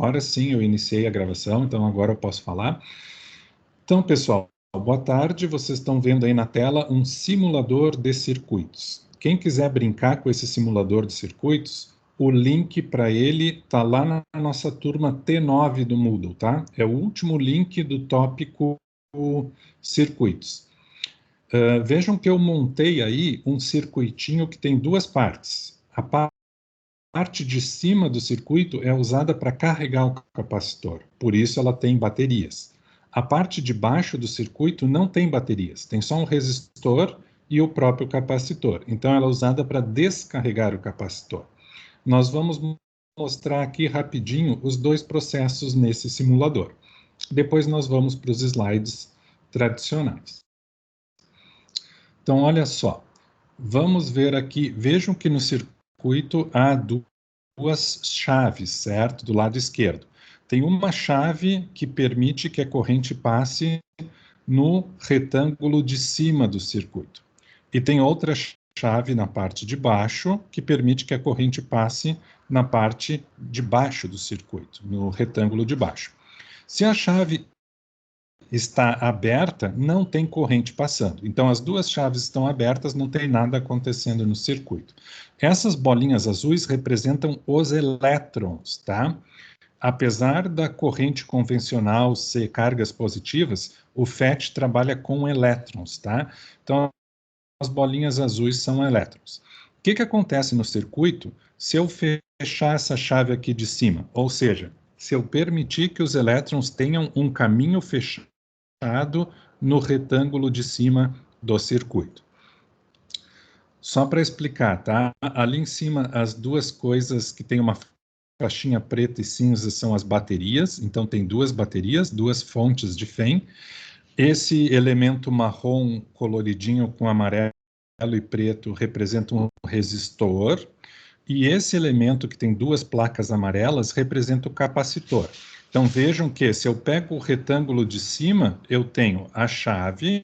Agora sim eu iniciei a gravação, então agora eu posso falar. Então, pessoal, boa tarde. Vocês estão vendo aí na tela um simulador de circuitos. Quem quiser brincar com esse simulador de circuitos, o link para ele está lá na nossa turma T9 do Moodle, tá? É o último link do tópico circuitos. Vejam que eu montei aí um circuitinho que tem duas partes. A parte de cima do circuito é usada para carregar o capacitor, por isso ela tem baterias. A parte de baixo do circuito não tem baterias, tem só um resistor e o próprio capacitor. Então ela é usada para descarregar o capacitor. Nós vamos mostrar aqui rapidinho os dois processos nesse simulador. Depois nós vamos para os slides tradicionais. Então olha só, vamos ver aqui, vejam que no circuito há duas chaves, certo? Do lado esquerdo. Tem uma chave que permite que a corrente passe no retângulo de cima do circuito. E tem outra chave na parte de baixo que permite que a corrente passe na parte de baixo do circuito, no retângulo de baixo. Se a chave está aberta, não tem corrente passando. Então, as duas chaves estão abertas, não tem nada acontecendo no circuito. Essas bolinhas azuis representam os elétrons, tá? Apesar da corrente convencional ser cargas positivas, o FET trabalha com elétrons, tá? Então, as bolinhas azuis são elétrons. O que acontece no circuito se eu fechar essa chave aqui de cima? Ou seja, se eu permitir que os elétrons tenham um caminho fechado no retângulo de cima do circuito. Só para explicar, tá? Ali em cima, as duas coisas que tem uma faixinha preta e cinza são as baterias. Então, tem duas baterias, duas fontes de FEM. Esse elemento marrom coloridinho com amarelo e preto representa um resistor. E esse elemento que tem duas placas amarelas representa o capacitor. Então, vejam que se eu pego o retângulo de cima, eu tenho a chave,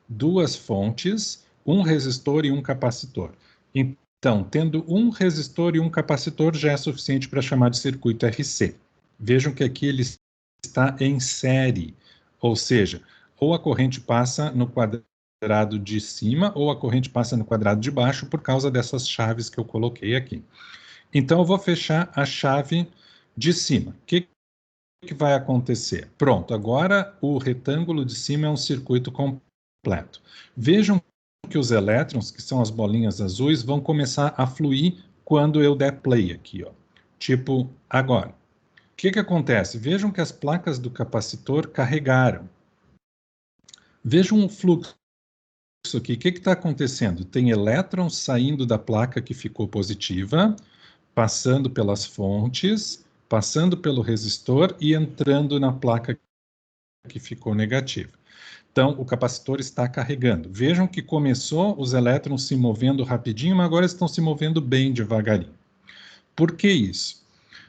duas fontes, um resistor e um capacitor. Então, tendo um resistor e um capacitor já é suficiente para chamar de circuito RC. Vejam que aqui ele está em série, ou seja, ou a corrente passa no quadrado de cima ou a corrente passa no quadrado de baixo por causa dessas chaves que eu coloquei aqui. Então, eu vou fechar a chave de cima. O que vai acontecer? Pronto, agora o retângulo de cima é um circuito completo. Vejam que os elétrons, que são as bolinhas azuis, vão começar a fluir quando eu der play aqui, ó. Tipo agora. O que acontece? Vejam que as placas do capacitor carregaram. Vejam um fluxo aqui. O que está acontecendo? Tem elétrons saindo da placa que ficou positiva, passando pelas fontes, passando pelo resistor e entrando na placa que ficou negativa. Então, o capacitor está carregando. Vejam que começou os elétrons se movendo rapidinho, mas agora estão se movendo bem devagarinho. Por que isso?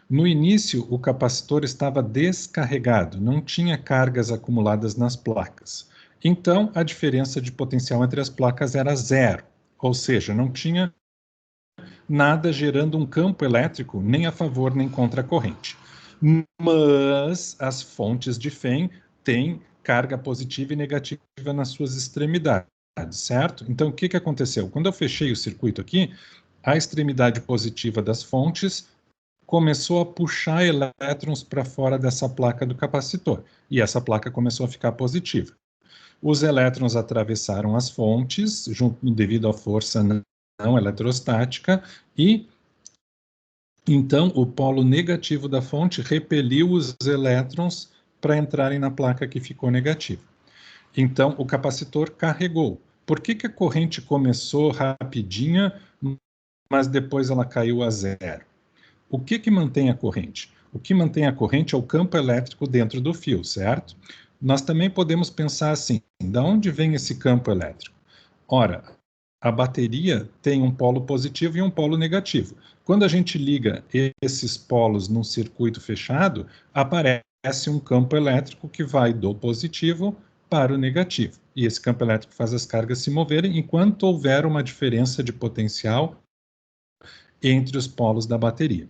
No início, o capacitor estava descarregado, não tinha cargas acumuladas nas placas. Então, a diferença de potencial entre as placas era zero, ou seja, não tinha nada gerando um campo elétrico nem a favor nem contra a corrente. Mas as fontes de FEM têm carga positiva e negativa nas suas extremidades, certo? Então, o que aconteceu? Quando eu fechei o circuito aqui, a extremidade positiva das fontes começou a puxar elétrons para fora dessa placa do capacitor, e essa placa começou a ficar positiva. Os elétrons atravessaram as fontes, devido à força não eletrostática, e então o polo negativo da fonte repeliu os elétrons para entrarem na placa que ficou negativa. Então o capacitor carregou. Por que a corrente começou rapidinha, mas depois ela caiu a zero? O que mantém a corrente? O que mantém a corrente é o campo elétrico dentro do fio, certo? Nós também podemos pensar assim, de onde vem esse campo elétrico? Ora, a bateria tem um polo positivo e um polo negativo. Quando a gente liga esses polos num circuito fechado, aparece um campo elétrico que vai do positivo para o negativo. E esse campo elétrico faz as cargas se moverem enquanto houver uma diferença de potencial entre os polos da bateria.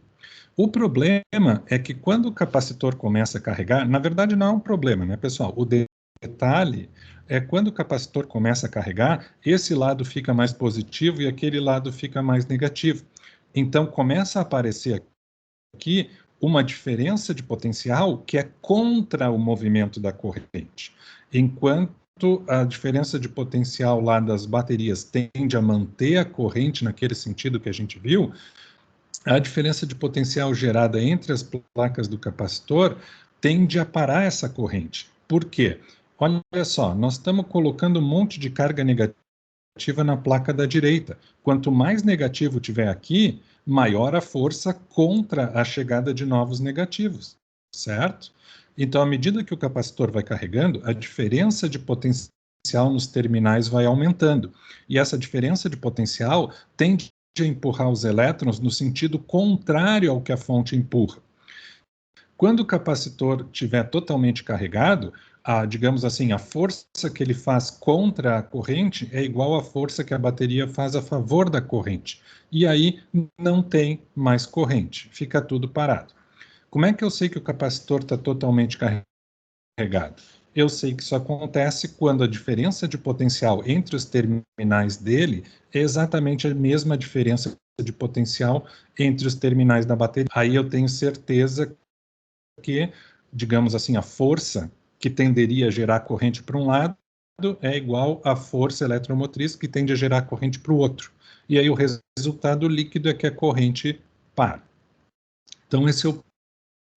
O problema é que quando o capacitor começa a carregar, na verdade não é um problema, né, pessoal? O detalhe é quando o capacitor começa a carregar, esse lado fica mais positivo e aquele lado fica mais negativo. Então começa a aparecer aqui uma diferença de potencial que é contra o movimento da corrente. Enquanto a diferença de potencial lá das baterias tende a manter a corrente naquele sentido que a gente viu, a diferença de potencial gerada entre as placas do capacitor tende a parar essa corrente. Por quê? Olha só, nós estamos colocando um monte de carga negativa na placa da direita. Quanto mais negativo tiver aqui, maior a força contra a chegada de novos negativos, certo? Então, à medida que o capacitor vai carregando, a diferença de potencial nos terminais vai aumentando. E essa diferença de potencial tende a empurrar os elétrons no sentido contrário ao que a fonte empurra. Quando o capacitor estiver totalmente carregado, digamos assim, a força que ele faz contra a corrente é igual à força que a bateria faz a favor da corrente. E aí não tem mais corrente, fica tudo parado. Como é que eu sei que o capacitor está totalmente carregado? Eu sei que isso acontece quando a diferença de potencial entre os terminais dele é exatamente a mesma diferença de potencial entre os terminais da bateria. Aí eu tenho certeza que, digamos assim, a força que tenderia a gerar corrente para um lado é igual à força eletromotriz que tende a gerar corrente para o outro. E aí o resultado líquido é que a corrente para. Então esse é o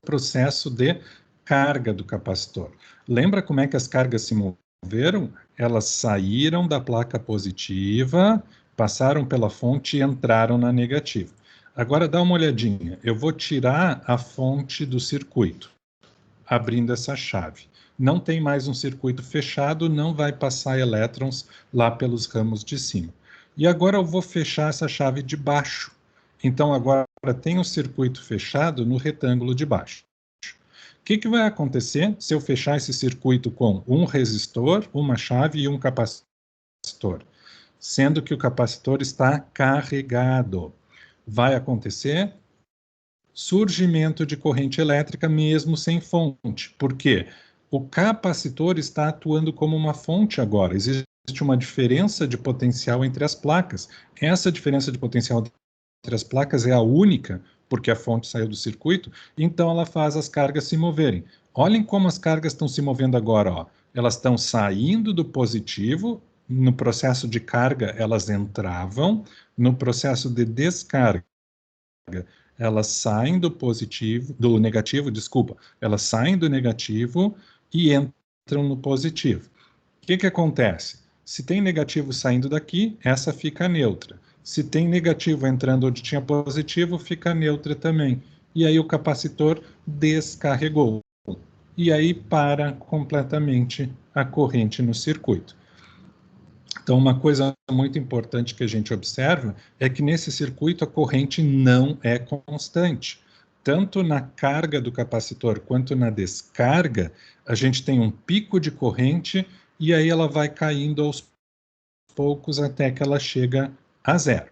processo de carga do capacitor. Lembra como é que as cargas se moveram? Elas saíram da placa positiva, passaram pela fonte e entraram na negativa. Agora dá uma olhadinha. Eu vou tirar a fonte do circuito, abrindo essa chave. Não tem mais um circuito fechado, não vai passar elétrons lá pelos ramos de cima. E agora eu vou fechar essa chave de baixo. Então agora tem um circuito fechado no retângulo de baixo. O que vai acontecer se eu fechar esse circuito com um resistor, uma chave e um capacitor? Sendo que o capacitor está carregado. Vai acontecer surgimento de corrente elétrica mesmo sem fonte. Por quê? O capacitor está atuando como uma fonte agora. Existe uma diferença de potencial entre as placas. Essa diferença de potencial entre as placas é a única, porque a fonte saiu do circuito, então ela faz as cargas se moverem. Olhem como as cargas estão se movendo agora, ó. Elas estão saindo do positivo, no processo de carga elas entravam, no processo de descarga elas saem do positivo, do negativo, desculpa, elas saem do negativo e entram no positivo. O que acontece? Se tem negativo saindo daqui, essa fica neutra. Se tem negativo entrando onde tinha positivo, fica neutra também. E aí o capacitor descarregou. E aí para completamente a corrente no circuito. Então, uma coisa muito importante que a gente observa é que nesse circuito a corrente não é constante. Tanto na carga do capacitor quanto na descarga, a gente tem um pico de corrente e aí ela vai caindo aos poucos até que ela chega a zero.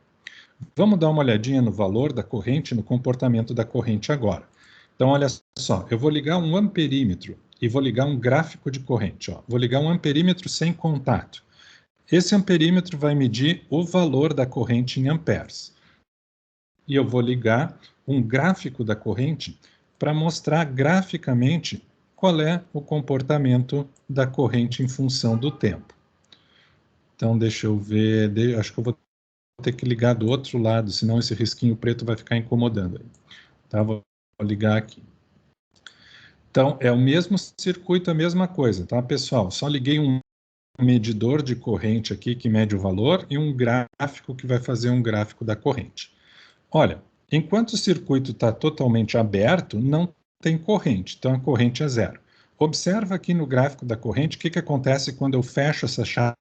Vamos dar uma olhadinha no valor da corrente, no comportamento da corrente agora. Então, olha só, eu vou ligar um amperímetro e vou ligar um gráfico de corrente. Ó. Vou ligar um amperímetro sem contato. Esse amperímetro vai medir o valor da corrente em amperes. E eu vou ligar um gráfico da corrente para mostrar graficamente qual é o comportamento da corrente em função do tempo. Então, deixa eu ver, acho que eu vou ter que ligar do outro lado, senão esse risquinho preto vai ficar incomodando. Tá? Vou ligar aqui. Então, é o mesmo circuito, a mesma coisa, tá, pessoal? Só liguei um medidor de corrente aqui que mede o valor e um gráfico que vai fazer um gráfico da corrente. Olha, enquanto o circuito está totalmente aberto, não tem corrente, então a corrente é zero. Observa aqui no gráfico da corrente o que acontece quando eu fecho essa chave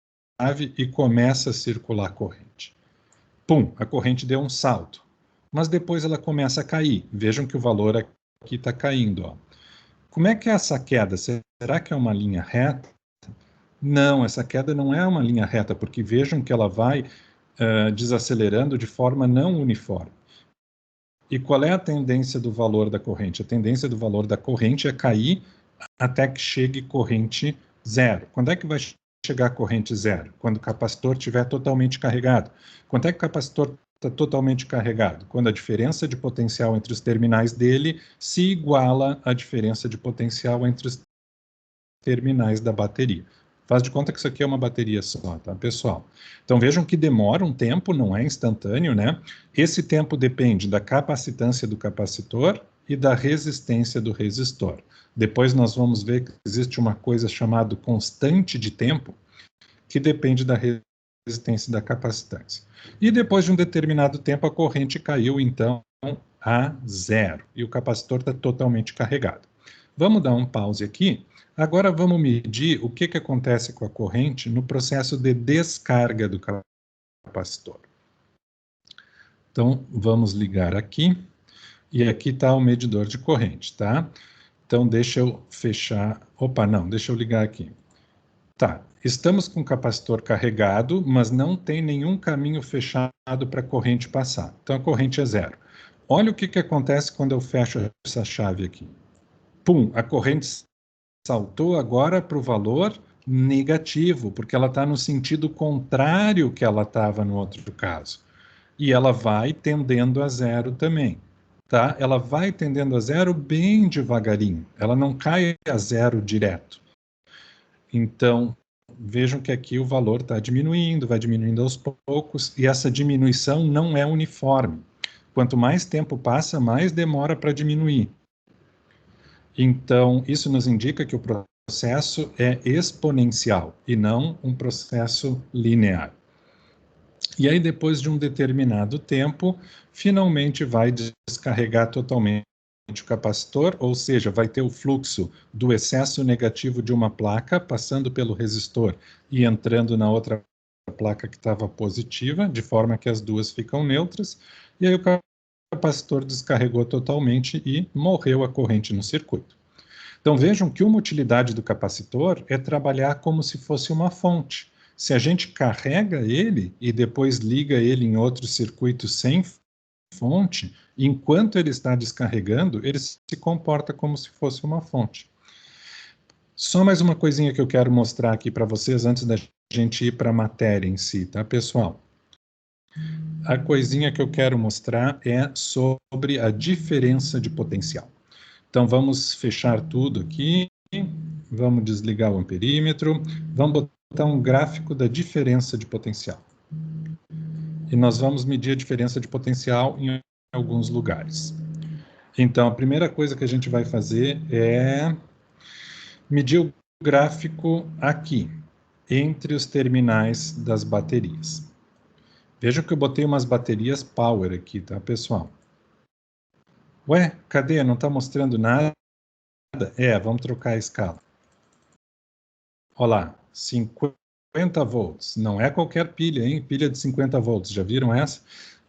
e começa a circular a corrente. Pum, a corrente deu um salto, mas depois ela começa a cair. Vejam que o valor aqui está caindo. Ó. Como é que é essa queda? Será que é uma linha reta? Não, essa queda não é uma linha reta, porque vejam que ela vai desacelerando de forma não uniforme. E qual é a tendência do valor da corrente? A tendência do valor da corrente é cair até que chegue corrente zero. Quando é que vai chegar a corrente zero? Quando o capacitor estiver totalmente carregado. Quando é que o capacitor está totalmente carregado? Quando a diferença de potencial entre os terminais dele se iguala à diferença de potencial entre os terminais da bateria. Faz de conta que isso aqui é uma bateria só, tá, pessoal? Então vejam que demora um tempo, não é instantâneo, né? Esse tempo depende da capacitância do capacitor e da resistência do resistor. Depois nós vamos ver que existe uma coisa chamada constante de tempo, que depende da resistência e da capacitância. E depois de um determinado tempo, a corrente caiu, então, a zero. E o capacitor está totalmente carregado. Vamos dar um pause aqui. Agora vamos medir o que acontece com a corrente no processo de descarga do capacitor. Então, vamos ligar aqui. E aqui está o medidor de corrente, tá? Então, deixa eu fechar... Opa, não, deixa eu ligar aqui. Tá, estamos com o capacitor carregado, mas não tem nenhum caminho fechado para a corrente passar. Então, a corrente é zero. Olha o que acontece quando eu fecho essa chave aqui. Pum, a corrente saltou agora para o valor negativo, porque ela está no sentido contrário que ela estava no outro caso. E ela vai tendendo a zero também, tá? Ela vai tendendo a zero bem devagarinho, ela não cai a zero direto. Então, vejam que aqui o valor está diminuindo, vai diminuindo aos poucos, e essa diminuição não é uniforme. Quanto mais tempo passa, mais demora para diminuir. Então, isso nos indica que o processo é exponencial e não um processo linear. E aí, depois de um determinado tempo, finalmente vai descarregar totalmente o capacitor, ou seja, vai ter o fluxo do excesso negativo de uma placa passando pelo resistor e entrando na outra placa que estava positiva, de forma que as duas ficam neutras, e aí o capacitor descarregou totalmente e morreu a corrente no circuito. Então vejam que uma utilidade do capacitor é trabalhar como se fosse uma fonte. Se a gente carrega ele e depois liga ele em outro circuito sem fonte, enquanto ele está descarregando, ele se comporta como se fosse uma fonte. Só mais uma coisinha que eu quero mostrar aqui para vocês antes da gente ir para a matéria em si, tá, pessoal? A coisinha que eu quero mostrar é sobre a diferença de potencial. Então, vamos fechar tudo aqui, vamos desligar o amperímetro, vamos botar um gráfico da diferença de potencial. E nós vamos medir a diferença de potencial em alguns lugares. Então, a primeira coisa que a gente vai fazer é medir o gráfico aqui, entre os terminais das baterias. Vejam que eu botei umas baterias power aqui, tá, pessoal? Ué, cadê? Não está mostrando nada? Vamos trocar a escala. Olha lá, 50 volts. Não é qualquer pilha, hein? Pilha de 50 volts. Já viram essa?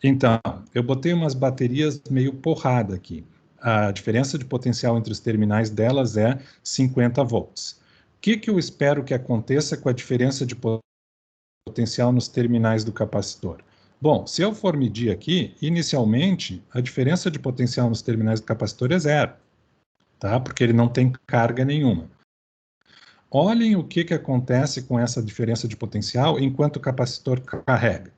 Então, eu botei umas baterias meio porrada aqui. A diferença de potencial entre os terminais delas é 50 volts. O que eu espero que aconteça com a diferença de potencial nos terminais do capacitor? Bom, se eu for medir aqui, inicialmente, a diferença de potencial nos terminais do capacitor é zero, tá? Porque ele não tem carga nenhuma. Olhem o que acontece com essa diferença de potencial enquanto o capacitor carrega.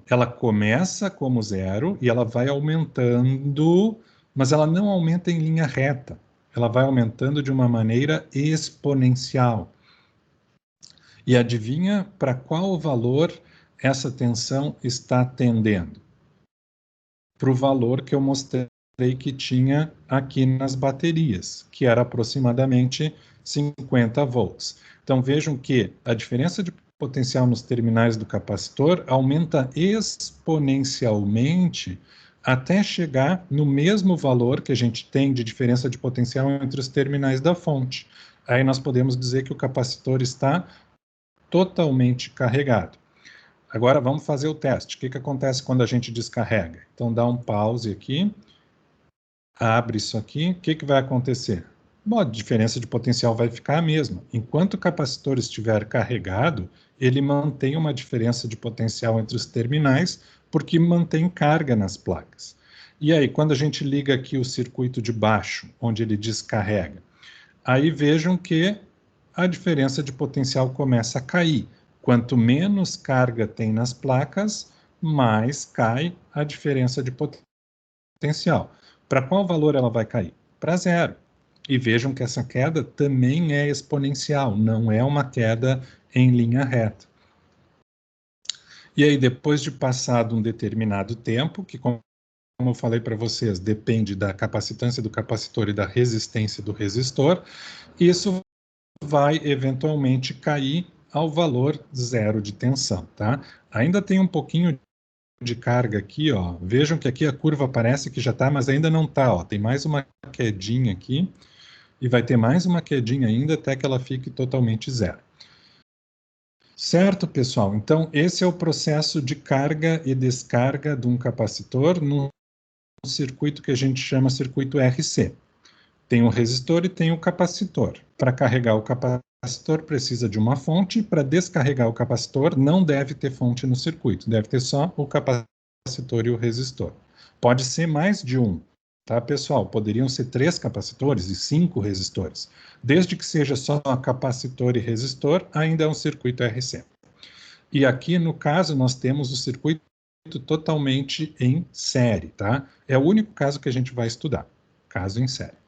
Ela começa como zero e ela vai aumentando, mas ela não aumenta em linha reta. Ela vai aumentando de uma maneira exponencial. E adivinha para qual valor essa tensão está tendendo? Para o valor que eu mostrei que tinha aqui nas baterias, que era aproximadamente 50 volts. Então vejam que a diferença de potencial nos terminais do capacitor aumenta exponencialmente até chegar no mesmo valor que a gente tem de diferença de potencial entre os terminais da fonte. Aí nós podemos dizer que o capacitor está totalmente carregado. Agora vamos fazer o teste. O que acontece quando a gente descarrega? Então dá um pause aqui, abre isso aqui, o que vai acontecer? Bom, a diferença de potencial vai ficar a mesma. Enquanto o capacitor estiver carregado, ele mantém uma diferença de potencial entre os terminais, porque mantém carga nas placas. E aí, quando a gente liga aqui o circuito de baixo, onde ele descarrega, aí vejam que a diferença de potencial começa a cair. Quanto menos carga tem nas placas, mais cai a diferença de potencial. Para qual valor ela vai cair? Para zero. E vejam que essa queda também é exponencial, não é uma queda em linha reta. E aí, depois de passado um determinado tempo, que como eu falei para vocês, depende da capacitância do capacitor e da resistência do resistor, isso vai eventualmente cair ao valor zero de tensão, tá? Ainda tem um pouquinho de carga aqui, ó. Vejam que aqui a curva parece que já está, mas ainda não está, ó. Tem mais uma quedinha aqui e vai ter mais uma quedinha ainda até que ela fique totalmente zero. Certo, pessoal? Então, esse é o processo de carga e descarga de um capacitor num circuito que a gente chama circuito RC. Tem o resistor e tem o capacitor. Para carregar o capacitor precisa de uma fonte, para descarregar o capacitor não deve ter fonte no circuito, deve ter só o capacitor e o resistor. Pode ser mais de um, tá, pessoal? Poderiam ser 3 capacitores e 5 resistores. Desde que seja só capacitor e resistor, ainda é um circuito RC. E aqui, no caso, nós temos o circuito totalmente em série, tá? É o único caso que a gente vai estudar, caso em série.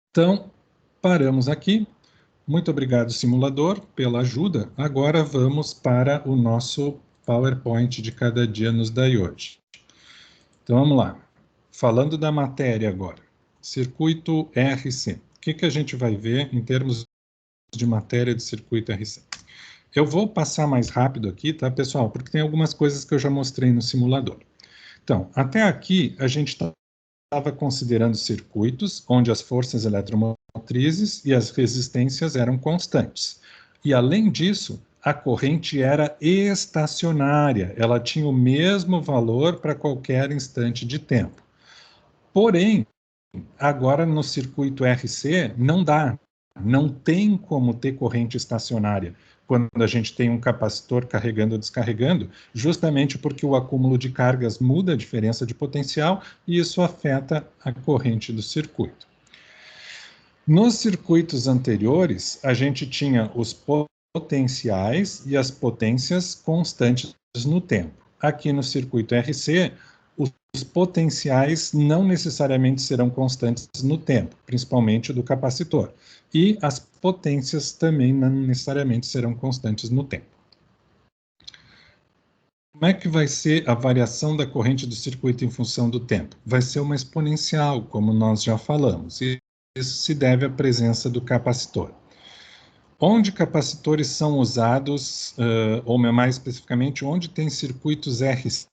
Então, paramos aqui. Muito obrigado, simulador, pela ajuda. Agora vamos para o nosso PowerPoint de cada dia nos dai hoje. Então, vamos lá. Falando da matéria agora. Circuito RC. O que a gente vai ver em termos de matéria de circuito RC? Eu vou passar mais rápido aqui, tá, pessoal? Porque tem algumas coisas que eu já mostrei no simulador. Então, até aqui a gente estava considerando circuitos onde as forças eletromotrizes e as resistências eram constantes. E, além disso, a corrente era estacionária, ela tinha o mesmo valor para qualquer instante de tempo. Porém, agora no circuito RC não dá, não tem como ter corrente estacionária quando a gente tem um capacitor carregando ou descarregando, justamente porque o acúmulo de cargas muda a diferença de potencial e isso afeta a corrente do circuito. Nos circuitos anteriores, a gente tinha os potenciais e as potências constantes no tempo. Aqui no circuito RC, os potenciais não necessariamente serão constantes no tempo, principalmente do capacitor. E as potências também não necessariamente serão constantes no tempo. Como é que vai ser a variação da corrente do circuito em função do tempo? Vai ser uma exponencial, como nós já falamos, e isso se deve à presença do capacitor. Onde capacitores são usados, ou mais especificamente, onde tem circuitos RC,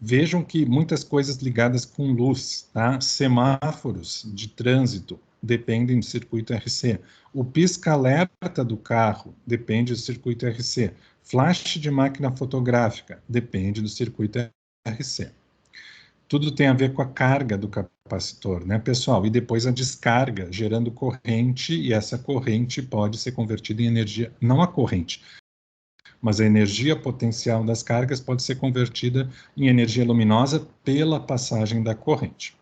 vejam que muitas coisas ligadas com luz, tá? Semáforos de trânsito dependem do circuito RC. O pisca-alerta do carro depende do circuito RC. Flash de máquina fotográfica depende do circuito RC. Tudo tem a ver com a carga do capacitor, né, pessoal? E depois a descarga, gerando corrente, e essa corrente pode ser convertida em energia, não a corrente, mas a energia potencial das cargas pode ser convertida em energia luminosa pela passagem da corrente.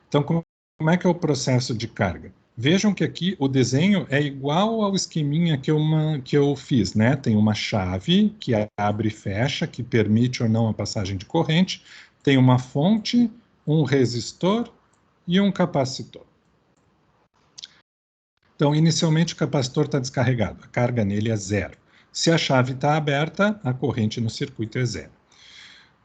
Então, como é que é o processo de carga? Vejam que aqui o desenho é igual ao esqueminha que eu fiz, né? Tem uma chave que abre e fecha, que permite ou não a passagem de corrente, tem uma fonte, um resistor e um capacitor. Então, inicialmente o capacitor está descarregado, a carga nele é zero. Se a chave está aberta, a corrente no circuito é zero.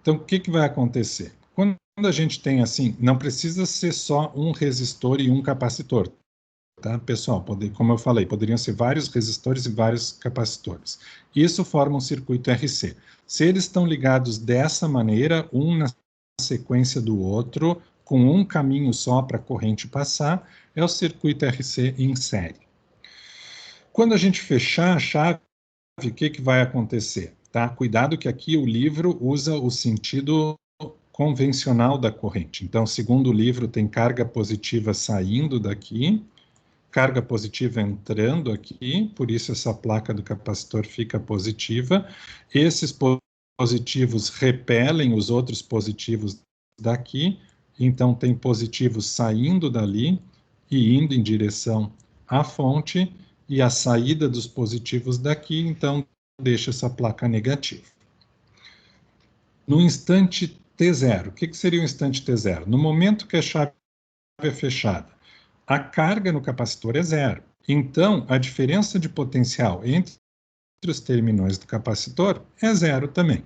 Então, o que vai acontecer? Quando a gente tem assim, não precisa ser só um resistor e um capacitor, tá, pessoal? Como eu falei, poderiam ser vários resistores e vários capacitores. Isso forma um circuito RC. Se eles estão ligados dessa maneira, um na sequência do outro, com um caminho só para a corrente passar, é o circuito RC em série. Quando a gente fechar a chave, o que vai acontecer? Tá? Cuidado que aqui o livro usa o sentido convencional da corrente. Então, segundo o livro, tem carga positiva saindo daqui, carga positiva entrando aqui, por isso essa placa do capacitor fica positiva. Esses positivos repelem os outros positivos daqui, então tem positivos saindo dali e indo em direção à fonte, e a saída dos positivos daqui, então deixa essa placa negativa. No instante T0, o que seria o instante T0? No momento que a chave é fechada, a carga no capacitor é zero. Então, a diferença de potencial entre os terminais do capacitor é zero também.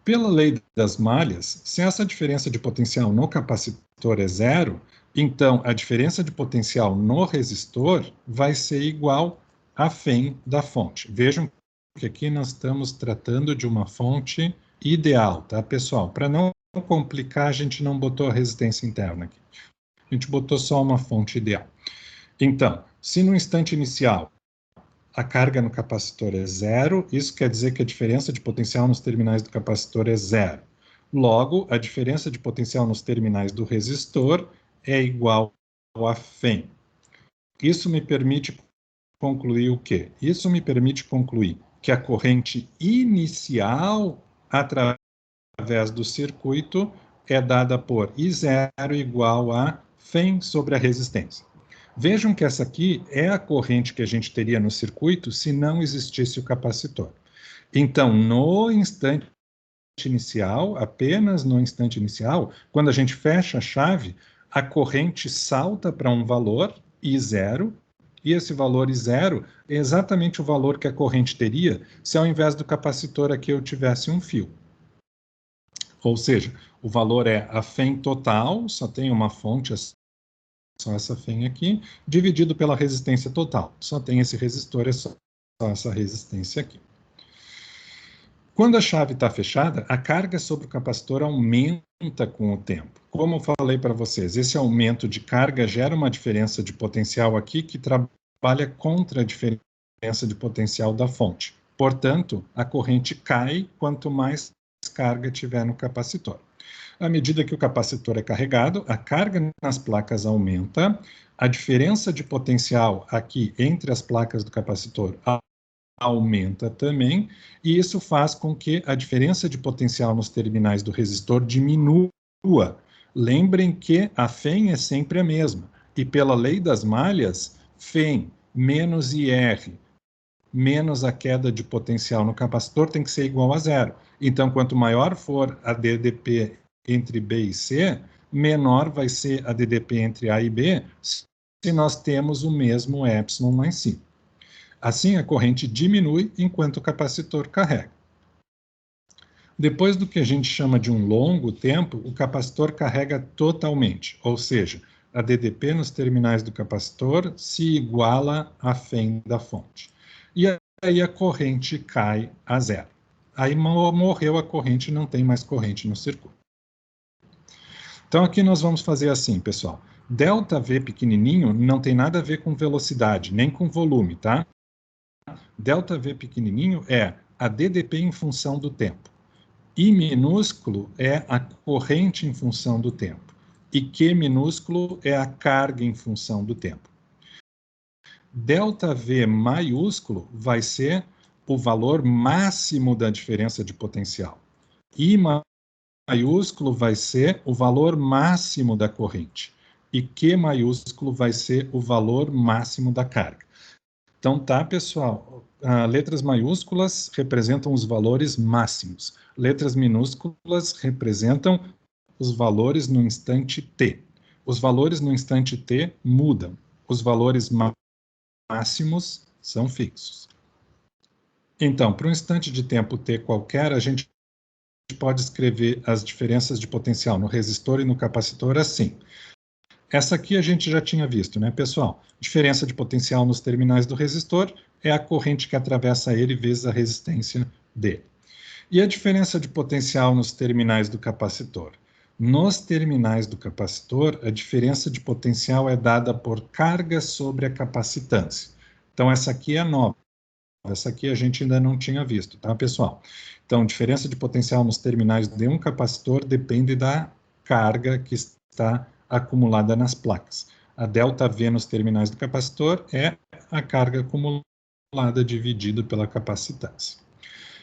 Pela lei das malhas, se essa diferença de potencial no capacitor é zero, então a diferença de potencial no resistor vai ser igual a FEM da fonte. Vejam que aqui nós estamos tratando de uma fonte ideal, tá, pessoal? Para não complicar, a gente não botou a resistência interna aqui. A gente botou só uma fonte ideal. Então, se no instante inicial a carga no capacitor é zero, isso quer dizer que a diferença de potencial nos terminais do capacitor é zero. Logo, a diferença de potencial nos terminais do resistor é igual a FEM. Isso me permite concluir o quê? Isso me permite concluir que a corrente inicial através do circuito é dada por I0 igual a FEM sobre a resistência. Vejam que essa aqui é a corrente que a gente teria no circuito se não existisse o capacitor. Então, no instante inicial, apenas no instante inicial, quando a gente fecha a chave, a corrente salta para um valor, I0, e esse valor I0 é exatamente o valor que a corrente teria se ao invés do capacitor aqui eu tivesse um fio. Ou seja, o valor é a FEM total, só tem uma fonte, só essa FEM aqui, dividido pela resistência total. Só tem esse resistor, é só essa resistência aqui. Quando a chave está fechada, a carga sobre o capacitor aumenta com o tempo. Como eu falei para vocês, esse aumento de carga gera uma diferença de potencial aqui que trabalha contra a diferença de potencial da fonte. Portanto, a corrente cai quanto mais carga tiver no capacitor. À medida que o capacitor é carregado, a carga nas placas aumenta, a diferença de potencial aqui entre as placas do capacitor aumenta também, e isso faz com que a diferença de potencial nos terminais do resistor diminua. Lembrem que a FEM é sempre a mesma, e pela lei das malhas, FEM menos IR menos a queda de potencial no capacitor tem que ser igual a zero. Então, quanto maior for a DDP entre B e C, menor vai ser a DDP entre A e B, se nós temos o mesmo epsilon lá em cima. Assim, a corrente diminui enquanto o capacitor carrega. Depois do que a gente chama de um longo tempo, o capacitor carrega totalmente, ou seja, a DDP nos terminais do capacitor se iguala à FEM da fonte. E aí a corrente cai a zero. Aí morreu a corrente, não tem mais corrente no circuito. Então aqui nós vamos fazer assim, pessoal. ΔV pequenininho não tem nada a ver com velocidade, nem com volume, tá? ΔV pequenininho é a DDP em função do tempo. I minúsculo é a corrente em função do tempo. E Q minúsculo é a carga em função do tempo. ΔV maiúsculo vai ser o valor máximo da diferença de potencial. I maiúsculo vai ser o valor máximo da corrente. E Q maiúsculo vai ser o valor máximo da carga. Então, tá, pessoal? Letras maiúsculas representam os valores máximos. Letras minúsculas representam os valores no instante t. Os valores no instante t mudam. Os valores máximos são fixos. Então, para um instante de tempo t qualquer, a gente pode escrever as diferenças de potencial no resistor e no capacitor assim. Essa aqui a gente já tinha visto, né, pessoal? Diferença de potencial nos terminais do resistor é a corrente que atravessa ele vezes a resistência dele. E a diferença de potencial nos terminais do capacitor? Nos terminais do capacitor, a diferença de potencial é dada por carga sobre a capacitância. Então, essa aqui é nova. Essa aqui a gente ainda não tinha visto, tá, pessoal? Então, diferença de potencial nos terminais de um capacitor depende da carga que está acumulada nas placas. A ΔV nos terminais do capacitor é a carga acumulada dividida pela capacitância.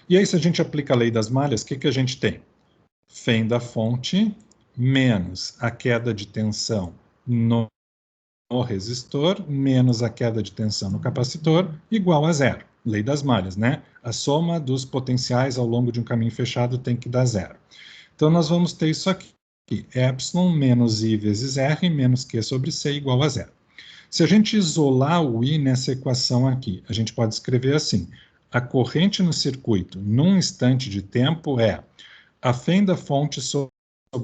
E aí, se a gente aplica a lei das malhas, o que, que a gente tem? Φ da fonte menos a queda de tensão no resistor, menos a queda de tensão no capacitor, igual a zero. Lei das malhas, né? A soma dos potenciais ao longo de um caminho fechado tem que dar zero. Então, nós vamos ter isso aqui. Epsilon menos I vezes R menos Q sobre C igual a zero. Se a gente isolar o I nessa equação aqui, a gente pode escrever assim: a corrente no circuito num instante de tempo é a Φ da fonte sobre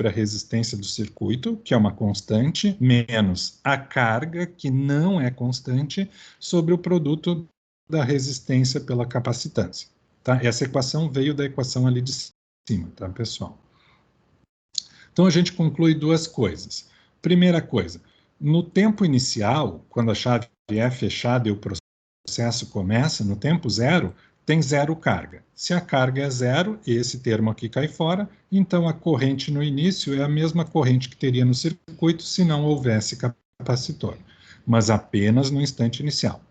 a resistência do circuito, que é uma constante, menos a carga, que não é constante, sobre o produto da resistência pela capacitância. Tá? Essa equação veio da equação ali de cima, tá, pessoal? Então, a gente conclui duas coisas. Primeira coisa, no tempo inicial, quando a chave é fechada e o processo começa, no tempo zero, tem zero carga. Se a carga é zero, esse termo aqui cai fora, então a corrente no início é a mesma corrente que teria no circuito se não houvesse capacitor, mas apenas no instante inicial.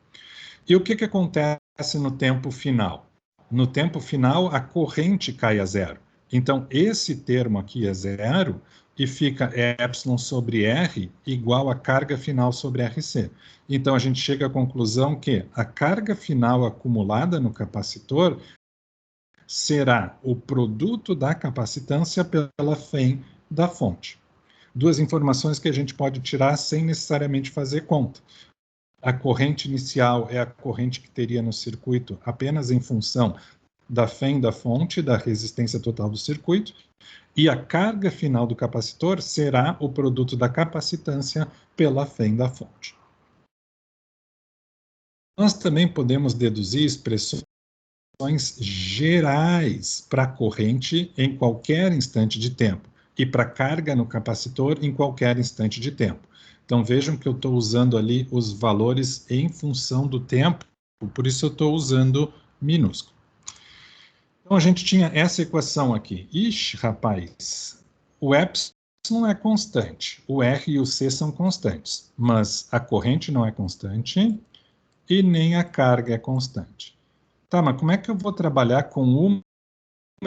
E o que, que acontece no tempo final? No tempo final, a corrente cai a zero. Então, esse termo aqui é zero e fica epsilon sobre R igual a carga final sobre RC. Então, a gente chega à conclusão que a carga final acumulada no capacitor será o produto da capacitância pela Φ da fonte. Duas informações que a gente pode tirar sem necessariamente fazer conta. A corrente inicial é a corrente que teria no circuito apenas em função da Φ da fonte, da resistência total do circuito, e a carga final do capacitor será o produto da capacitância pela Φ da fonte. Nós também podemos deduzir expressões gerais para a corrente em qualquer instante de tempo e para a carga no capacitor em qualquer instante de tempo. Então, vejam que eu estou usando ali os valores em função do tempo, por isso eu estou usando minúsculo. Então, a gente tinha essa equação aqui. Ixi, rapaz, o epsilon é constante, o R e o C são constantes, mas a corrente não é constante e nem a carga é constante. Tá, mas como é que eu vou trabalhar com uma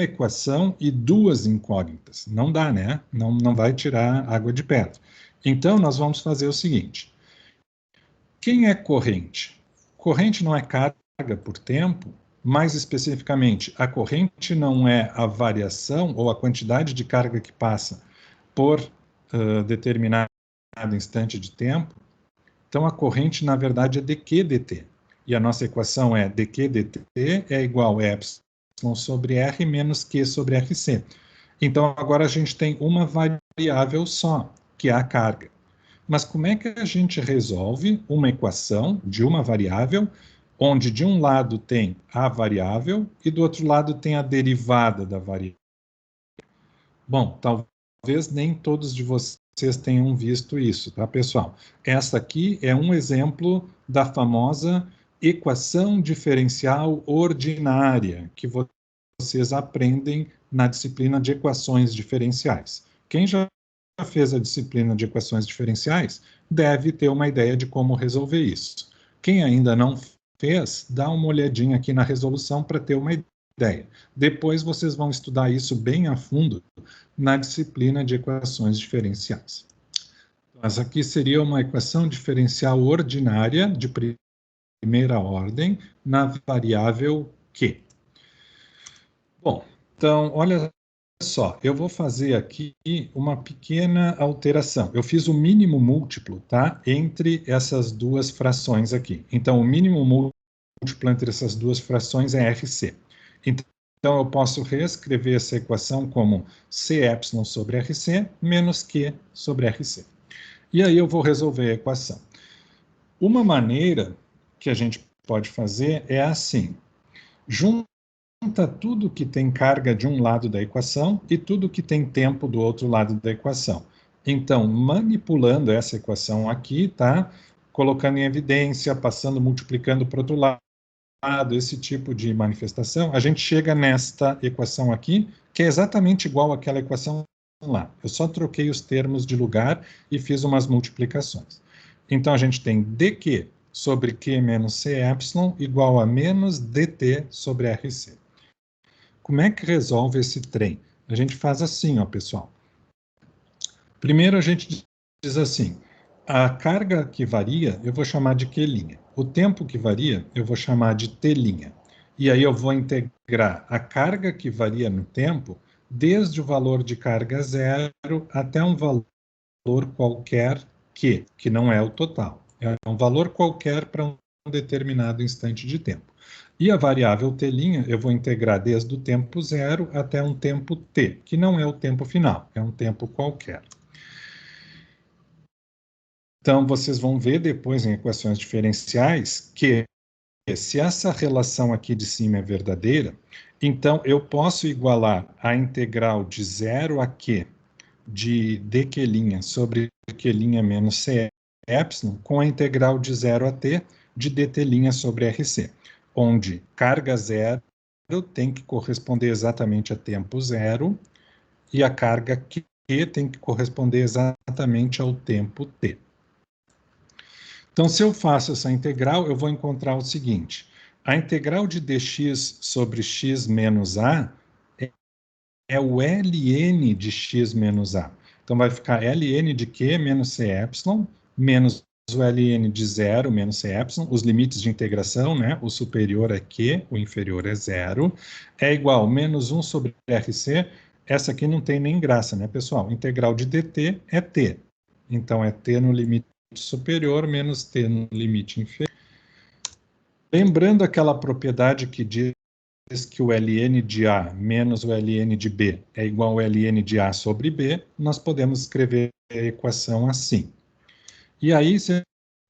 equação e duas incógnitas? Não dá, né? Não vai tirar água de pedra. Então, nós vamos fazer o seguinte. Quem é corrente? Corrente não é carga por tempo? Mais especificamente, a corrente não é a variação ou a quantidade de carga que passa por determinado instante de tempo? Então, a corrente, na verdade, é dq dt. E a nossa equação é dq dt é igual a epsilon sobre R menos Q sobre RC. Então, agora a gente tem uma variável só, que é a carga. Mas como é que a gente resolve uma equação de uma variável, onde de um lado tem a variável e do outro lado tem a derivada da variável? Bom, talvez nem todos de vocês tenham visto isso, tá, pessoal? Essa aqui é um exemplo da famosa equação diferencial ordinária, que vocês aprendem na disciplina de equações diferenciais. Quem já fez a disciplina de equações diferenciais deve ter uma ideia de como resolver isso. Quem ainda não fez, dá uma olhadinha aqui na resolução para ter uma ideia. Depois vocês vão estudar isso bem a fundo na disciplina de equações diferenciais. Mas aqui seria uma equação diferencial ordinária de primeira ordem na variável Q. Bom, então, olha só, eu vou fazer aqui uma pequena alteração. Eu fiz o mínimo múltiplo, tá? Entre essas duas frações aqui. Então, o mínimo múltiplo entre essas duas frações é RC. Então, eu posso reescrever essa equação como Cepsilon sobre RC menos Q sobre RC. E aí eu vou resolver a equação. Uma maneira que a gente pode fazer é assim. Junta tudo que tem carga de um lado da equação e tudo que tem tempo do outro lado da equação. Então, manipulando essa equação aqui, tá? Colocando em evidência, passando, multiplicando para o outro lado, esse tipo de manifestação, a gente chega nesta equação aqui, que é exatamente igual àquela equação lá. Eu só troquei os termos de lugar e fiz umas multiplicações. Então, a gente tem dq sobre q menos c epsilon igual a menos dt sobre rc. como é que resolve esse trem? A gente faz assim, ó, pessoal. Primeiro a gente diz assim, a carga que varia eu vou chamar de Q'. O tempo que varia eu vou chamar de T'. E aí eu vou integrar a carga que varia no tempo desde o valor de carga zero até um valor qualquer que não é o total. É um valor qualquer para um determinado instante de tempo. E a variável T' eu vou integrar desde o tempo zero até um tempo T, que não é o tempo final, é um tempo qualquer. Então, vocês vão ver depois em equações diferenciais que se essa relação aqui de cima é verdadeira, então eu posso igualar a integral de 0 a q de dq' sobre q' menos c epsilon com a integral de 0 a t de dt' sobre rc, onde carga zero tem que corresponder exatamente a tempo zero e a carga q tem que corresponder exatamente ao tempo t. Então, se eu faço essa integral, eu vou encontrar o seguinte: a integral de dx sobre x menos a é o ln de x menos a. Então, vai ficar ln de q menos c epsilon, menos o ln de 0 menos c epsilon, os limites de integração, né? O superior é q, o inferior é 0, é igual a menos 1 sobre rc. Essa aqui não tem nem graça, né, pessoal? Integral de dt é t. Então, é t no limite superior menos t no limite inferior. Lembrando aquela propriedade que diz que o ln de A menos o ln de B é igual ao ln de A sobre B, nós podemos escrever a equação assim. E aí, se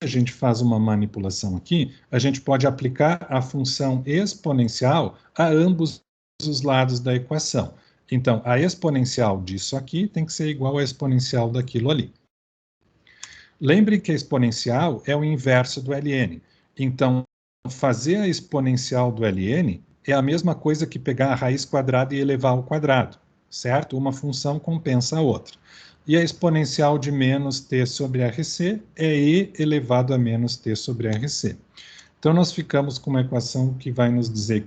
a gente faz uma manipulação aqui, a gente pode aplicar a função exponencial a ambos os lados da equação. Então, a exponencial disso aqui tem que ser igual à exponencial daquilo ali. Lembre que a exponencial é o inverso do ln. Então, fazer a exponencial do ln é a mesma coisa que pegar a raiz quadrada e elevar ao quadrado, certo? Uma função compensa a outra. E a exponencial de menos t sobre rc é e elevado a menos t sobre rc. Então, nós ficamos com uma equação que vai nos dizer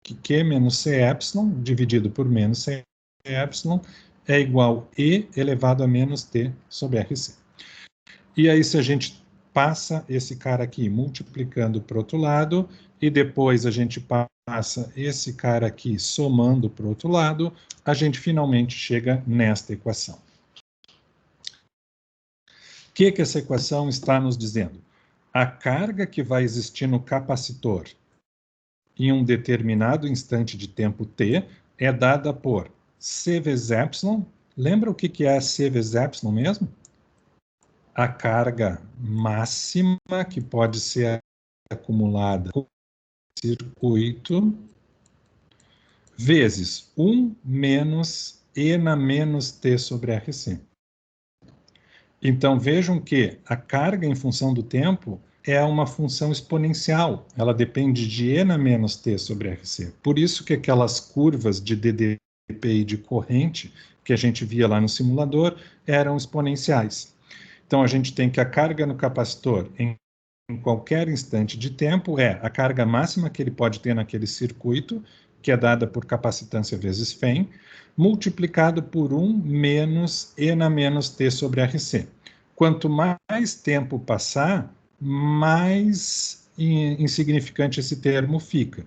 que q menos c epsilon dividido por menos c epsilon é igual a e elevado a menos t sobre rc. E aí, se a gente passa esse cara aqui multiplicando para o outro lado, e depois a gente passa esse cara aqui somando para o outro lado, a gente finalmente chega nesta equação. O que essa equação está nos dizendo? A carga que vai existir no capacitor em um determinado instante de tempo t é dada por C vezes epsilon. Lembra o que é C vezes epsilon mesmo? A carga máxima que pode ser acumulada no circuito vezes 1 menos E na menos T sobre RC. Então, vejam que a carga em função do tempo é uma função exponencial. Ela depende de E na menos T sobre RC. Por isso que aquelas curvas de DDPI de corrente que a gente via lá no simulador eram exponenciais. Então, a gente tem que a carga no capacitor em qualquer instante de tempo é a carga máxima que ele pode ter naquele circuito, que é dada por capacitância vezes Φ, multiplicado por 1 menos E na menos T sobre RC. Quanto mais tempo passar, mais insignificante esse termo fica.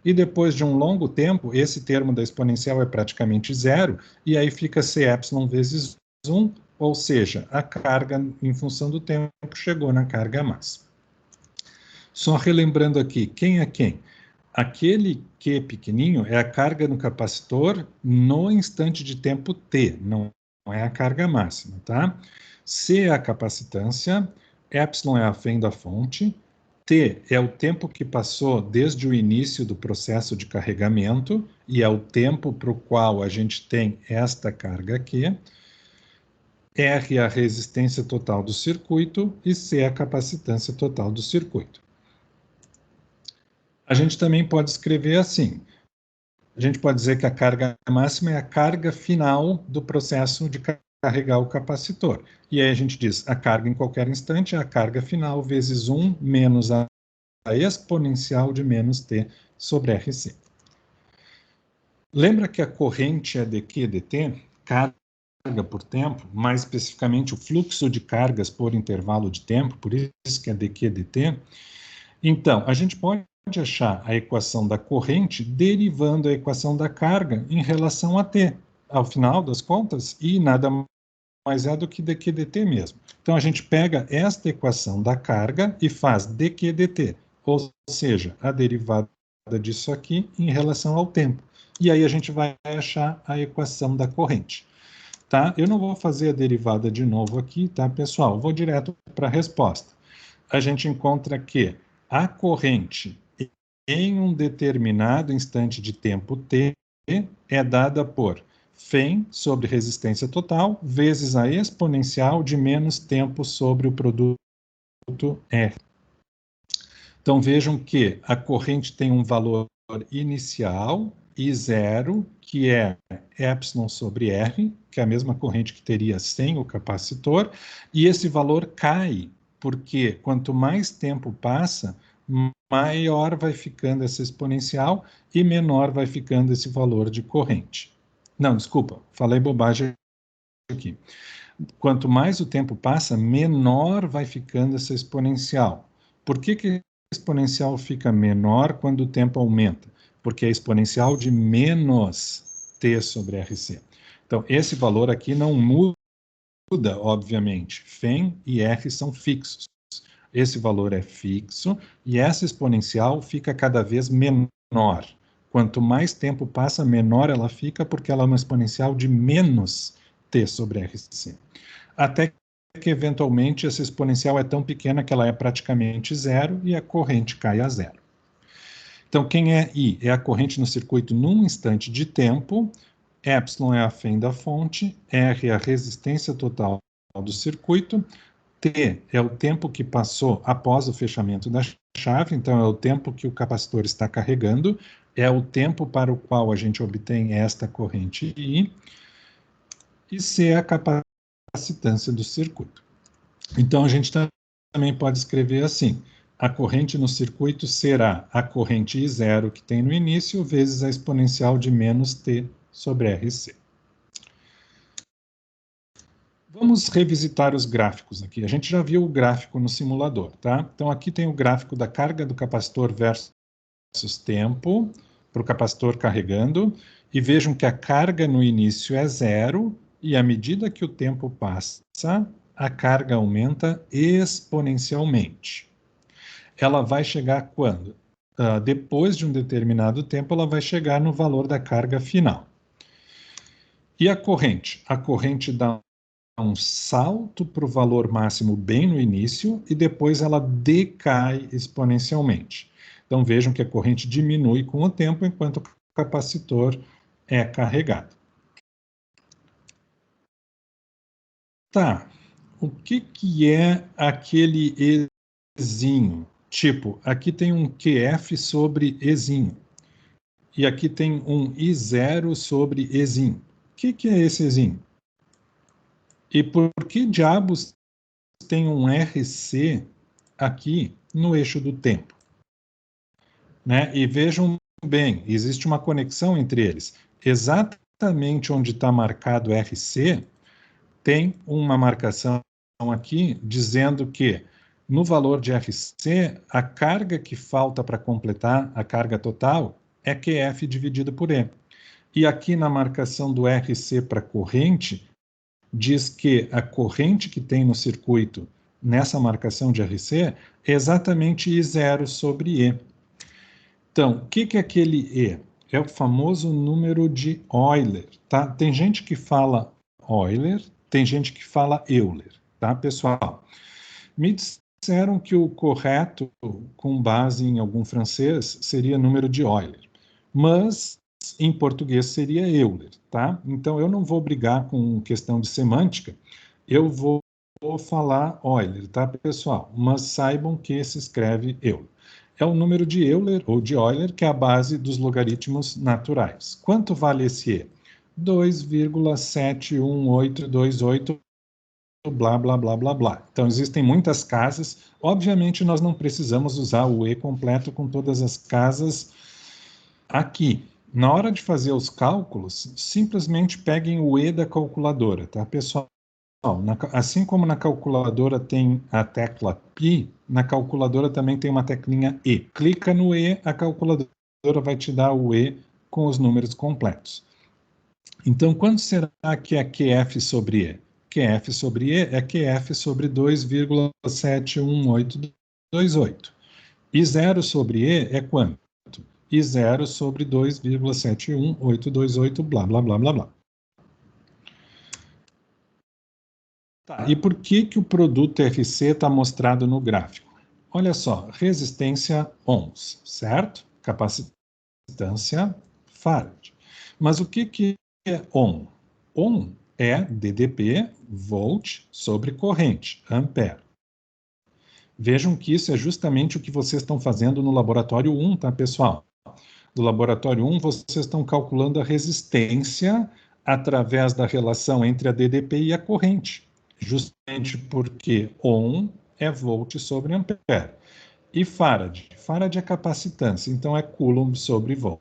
E depois de um longo tempo, esse termo da exponencial é praticamente zero, e aí fica C epsilon vezes 1, ou seja, a carga em função do tempo chegou na carga máxima. Só relembrando aqui, quem é quem? Aquele Q pequenininho é a carga no capacitor no instante de tempo t, não é a carga máxima, tá? C é a capacitância, epsilon é a fenda fonte, T é o tempo que passou desde o início do processo de carregamento e é o tempo para o qual a gente tem esta carga aqui. R é a resistência total do circuito e C é a capacitância total do circuito. A gente também pode escrever assim. A gente pode dizer que a carga máxima é a carga final do processo de carregar o capacitor. E aí a gente diz, a carga em qualquer instante é a carga final vezes 1 menos a exponencial de menos t sobre RC. Lembra que a corrente é dQ dt? Carga por tempo, mais especificamente o fluxo de cargas por intervalo de tempo, por isso que é dQ dt. Então, a gente pode achar a equação da corrente derivando a equação da carga em relação a t, ao final das contas, e nada mais é do que dQ dt mesmo. Então, a gente pega esta equação da carga e faz dQ dt, ou seja, a derivada disso aqui em relação ao tempo. E aí a gente vai achar a equação da corrente. Tá? Eu não vou fazer a derivada de novo aqui, tá, pessoal? Vou direto para a resposta. A gente encontra que a corrente em um determinado instante de tempo t é dada por φ sobre resistência total vezes a exponencial de menos tempo sobre o produto R. Então vejam que a corrente tem um valor inicial, I0, que é epsilon sobre R, que é a mesma corrente que teria sem o capacitor, e esse valor cai, porque quanto mais tempo passa, maior vai ficando essa exponencial e menor vai ficando esse valor de corrente. Não, desculpa, falei bobagem aqui. Quanto mais o tempo passa, menor vai ficando essa exponencial. Por que a exponencial fica menor quando o tempo aumenta? Porque é exponencial de menos t sobre RC. Então, esse valor aqui não muda, obviamente. φ e R são fixos. Esse valor é fixo e essa exponencial fica cada vez menor. Quanto mais tempo passa, menor ela fica, porque ela é uma exponencial de menos t sobre RC. Até que, eventualmente, essa exponencial é tão pequena que ela é praticamente zero e a corrente cai a zero. Então, quem é I? É a corrente no circuito num instante de tempo, epsilon é a φ da fonte, R é a resistência total do circuito, T é o tempo que passou após o fechamento da chave, então é o tempo que o capacitor está carregando, é o tempo para o qual a gente obtém esta corrente I, e C é a capacitância do circuito. Então, a gente também pode escrever assim: a corrente no circuito será a corrente I0 que tem no início, vezes a exponencial de menos t sobre RC. Vamos revisitar os gráficos aqui. A gente já viu o gráfico no simulador, tá? Então, aqui tem o gráfico da carga do capacitor versus tempo, para o capacitor carregando, e vejam que a carga no início é zero, e à medida que o tempo passa, a carga aumenta exponencialmente. Ela vai chegar quando? Depois de um determinado tempo, ela vai chegar no valor da carga final. E a corrente? A corrente dá um salto para o valor máximo bem no início e depois ela decai exponencialmente. Então vejam que a corrente diminui com o tempo enquanto o capacitor é carregado. Tá, o que é aquele Ezinho? Tipo, aqui tem um QF sobre Ezinho. E aqui tem um I0 sobre Ezinho. O que é esse Ezinho? E por que diabos tem um RC aqui no eixo do tempo? Né? E vejam bem, existe uma conexão entre eles. Exatamente onde está marcado RC, tem uma marcação aqui dizendo que no valor de RC, a carga que falta para completar a carga total é QF dividido por E. E aqui na marcação do RC para corrente, diz que a corrente que tem no circuito nessa marcação de RC é exatamente I0 sobre E. Então, o que é aquele E? É o famoso número de Euler, tá? Tem gente que fala Euler, tem gente que fala Euler, tá, pessoal? Me disseram que o correto, com base em algum francês, seria número de Euler, mas em português seria Euler, tá? Então, eu não vou brigar com questão de semântica, eu vou falar Euler, tá, pessoal? Mas saibam que se escreve Euler. É o número de Euler, ou de Euler, que é a base dos logaritmos naturais. Quanto vale esse E? 2,71828, blá, blá, blá, blá, blá. Então, existem muitas casas. Obviamente, nós não precisamos usar o E completo com todas as casas aqui, Na hora de fazer os cálculos, simplesmente peguem o E da calculadora, tá, pessoal? Assim como na calculadora tem a tecla π, na calculadora também tem uma teclinha E. Clica no E, a calculadora vai te dar o E com os números completos. Então, quanto será que é QF sobre E? QF sobre E é QF sobre 2,71828. E zero sobre E é quanto? E zero sobre 2,71828, blá, blá, blá, blá, blá. Tá, e por que que o produto RC está mostrado no gráfico? Olha só, resistência ohms, certo? Capacitância farad. Mas o que que é ohm? Ohm é DDP, volt, sobre corrente, ampere. Vejam que isso é justamente o que vocês estão fazendo no laboratório 1, tá, pessoal? No laboratório 1, vocês estão calculando a resistência através da relação entre a DDP e a corrente, justamente porque ohm é volt sobre ampere. E farad? Farad é capacitância, então é coulomb sobre volt.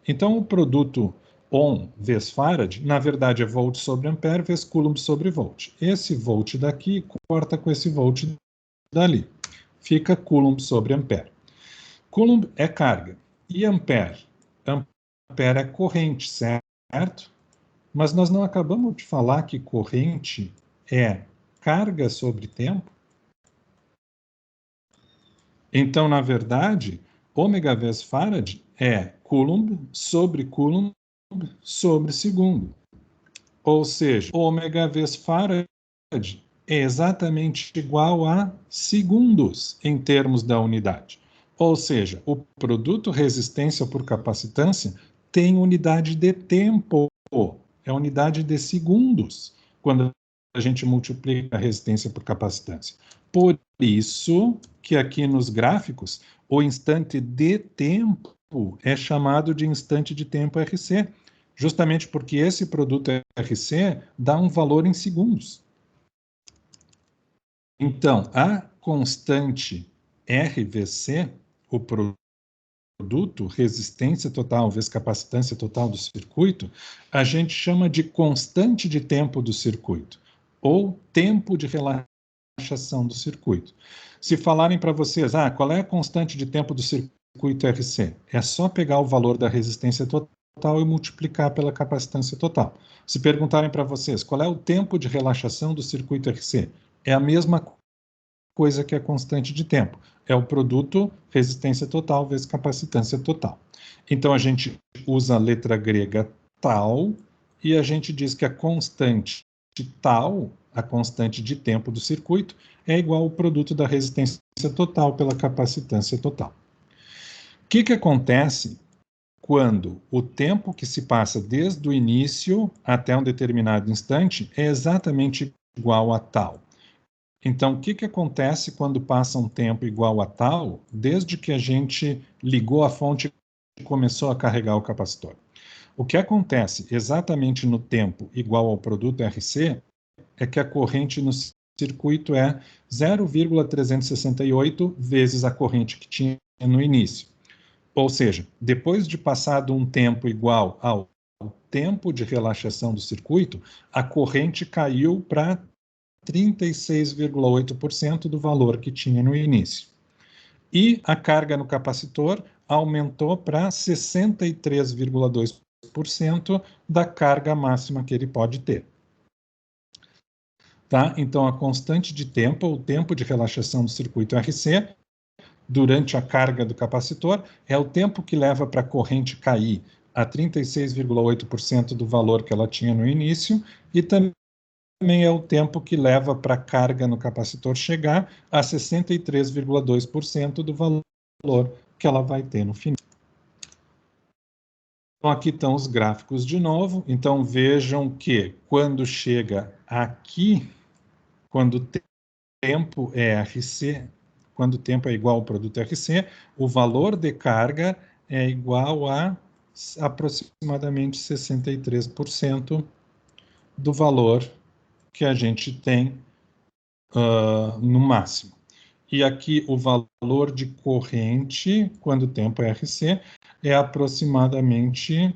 Então, o produto ohm vezes farad, na verdade, é volt sobre ampere vezes coulomb sobre volt. Esse volt daqui corta com esse volt dali. Fica coulomb sobre ampere. Coulomb é carga. E ampere? Ampere é corrente, certo? Mas nós não acabamos de falar que corrente é carga sobre tempo? Então, na verdade, ômega vezes farad é coulomb sobre segundo. Ou seja, ômega vezes farad é exatamente igual a segundos em termos da unidade. Ou seja, o produto resistência por capacitância tem unidade de tempo, é unidade de segundos, quando a gente multiplica a resistência por capacitância. Por isso que aqui nos gráficos, o instante de tempo é chamado de instante de tempo RC, justamente porque esse produto RC dá um valor em segundos. Então, a constante RVC, o produto, resistência total vezes capacitância total do circuito, a gente chama de constante de tempo do circuito, ou tempo de relaxação do circuito. Se falarem para vocês, qual é a constante de tempo do circuito RC? É só pegar o valor da resistência total e multiplicar pela capacitância total. Se perguntarem para vocês, qual é o tempo de relaxação do circuito RC? É a mesma coisa que a constante de tempo. É o produto resistência total vezes capacitância total. Então, a gente usa a letra grega tal e a gente diz que a constante tal, a constante de tempo do circuito, é igual ao produto da resistência total pela capacitância total. O que acontece quando o tempo que se passa desde o início até um determinado instante é exatamente igual a tal? Então, o que acontece quando passa um tempo igual a tal, desde que a gente ligou a fonte e começou a carregar o capacitor? O que acontece exatamente no tempo igual ao produto RC é que a corrente no circuito é 0,368 vezes a corrente que tinha no início. Ou seja, depois de passado um tempo igual ao tempo de relaxação do circuito, a corrente caiu para 36,8% do valor que tinha no início. E a carga no capacitor aumentou para 63,2% da carga máxima que ele pode ter. Tá? Então, a constante de tempo, o tempo de relaxação do circuito RC, durante a carga do capacitor, é o tempo que leva para a corrente cair a 36,8% do valor que ela tinha no início, e também é o tempo que leva para a carga no capacitor chegar a 63,2% do valor que ela vai ter no final. Então, aqui estão os gráficos de novo. Então, vejam que quando chega aqui, quando o tempo é RC, quando o tempo é igual ao produto RC, o valor de carga é igual a aproximadamente 63% do valor que a gente tem no máximo. E aqui o valor de corrente, quando o tempo é RC, é aproximadamente...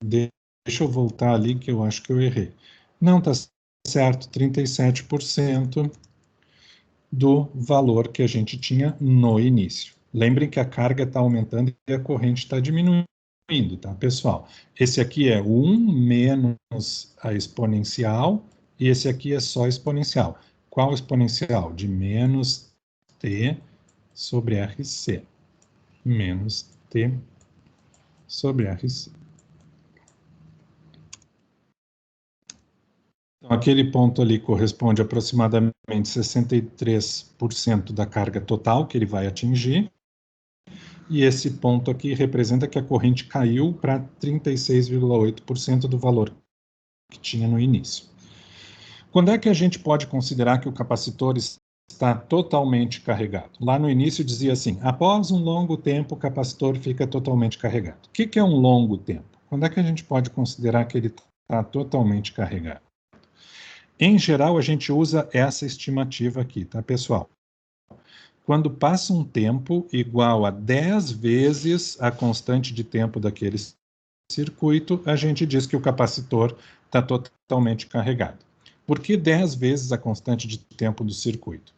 Deixa eu voltar ali que eu acho que eu errei. Não, está certo, 37% do valor que a gente tinha no início. Lembrem que a carga está aumentando e a corrente está diminuindo, tá, pessoal? Esse aqui é 1 menos a exponencial e esse aqui é só exponencial. Qual exponencial? De menos t sobre RC. Menos t sobre RC. Então, aquele ponto ali corresponde a aproximadamente 63% da carga total que ele vai atingir. E esse ponto aqui representa que a corrente caiu para 36,8% do valor que tinha no início. Quando é que a gente pode considerar que o capacitor está totalmente carregado? Lá no início dizia assim, após um longo tempo o capacitor fica totalmente carregado. O que é um longo tempo? Quando é que a gente pode considerar que ele está totalmente carregado? Em geral, a gente usa essa estimativa aqui, tá, pessoal? Quando passa um tempo igual a 10 vezes a constante de tempo daquele circuito, a gente diz que o capacitor está totalmente carregado. Por que 10 vezes a constante de tempo do circuito?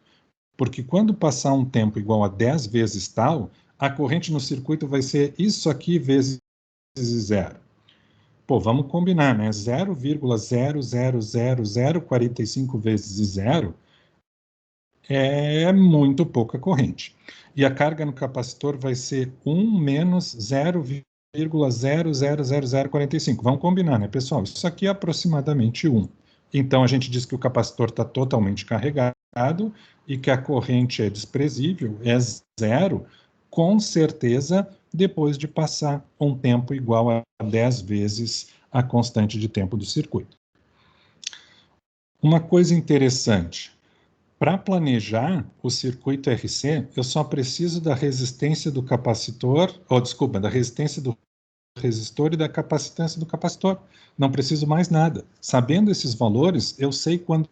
Porque quando passar um tempo igual a 10 vezes tal, a corrente no circuito vai ser isso aqui vezes zero. Pô, vamos combinar, né? 0,00045 vezes zero é muito pouca corrente. E a carga no capacitor vai ser 1 menos 0,000045. Vamos combinar, né, pessoal? Isso aqui é aproximadamente 1. Então, a gente diz que o capacitor está totalmente carregado e que a corrente é desprezível, é zero, com certeza, depois de passar um tempo igual a 10 vezes a constante de tempo do circuito. Uma coisa interessante, para planejar o circuito RC, eu só preciso da resistência do capacitor, da resistência do resistor e da capacitância do capacitor. Não preciso mais nada. Sabendo esses valores, eu sei quanto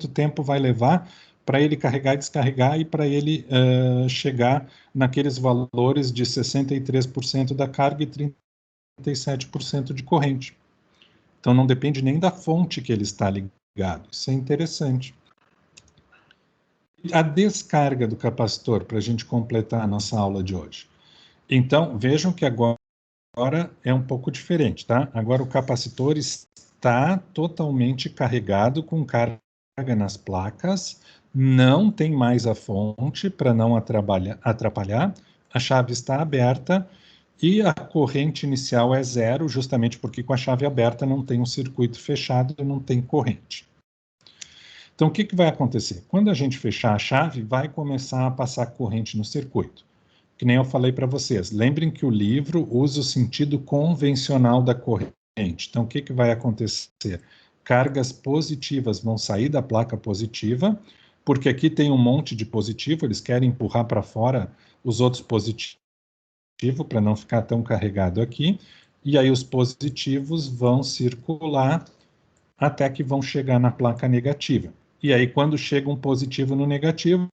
tempo vai levar para ele carregar e descarregar e para ele chegar naqueles valores de 63% da carga e 37% de corrente. Então, não depende nem da fonte que ele está ligado. Isso é interessante. A descarga do capacitor, para a gente completar a nossa aula de hoje. Então, vejam que agora é um pouco diferente, tá? Agora o capacitor está totalmente carregado com carga nas placas, não tem mais a fonte para não atrapalhar, a chave está aberta e a corrente inicial é zero, justamente porque com a chave aberta não tem um circuito fechado e não tem corrente. Então, o que vai acontecer? Quando a gente fechar a chave, vai começar a passar corrente no circuito. Que nem eu falei para vocês. Lembrem que o livro usa o sentido convencional da corrente. Então, o que vai acontecer? Cargas positivas vão sair da placa positiva, porque aqui tem um monte de positivo, eles querem empurrar para fora os outros positivos para não ficar tão carregado aqui. E aí os positivos vão circular até que vão chegar na placa negativa. E aí, quando chega um positivo no negativo,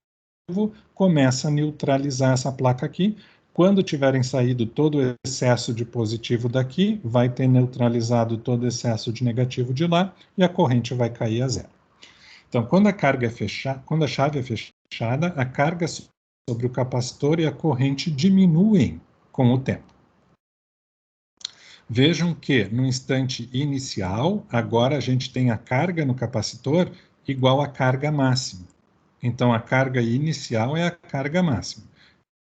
começa a neutralizar essa placa aqui. Quando tiverem saído todo o excesso de positivo daqui, vai ter neutralizado todo o excesso de negativo de lá e a corrente vai cair a zero. Então, quando a carga é fechada, quando a chave é fechada, a carga sobre o capacitor e a corrente diminuem com o tempo. Vejam que no instante inicial, agora a gente tem a carga no capacitor igual à carga máxima. Então, a carga inicial é a carga máxima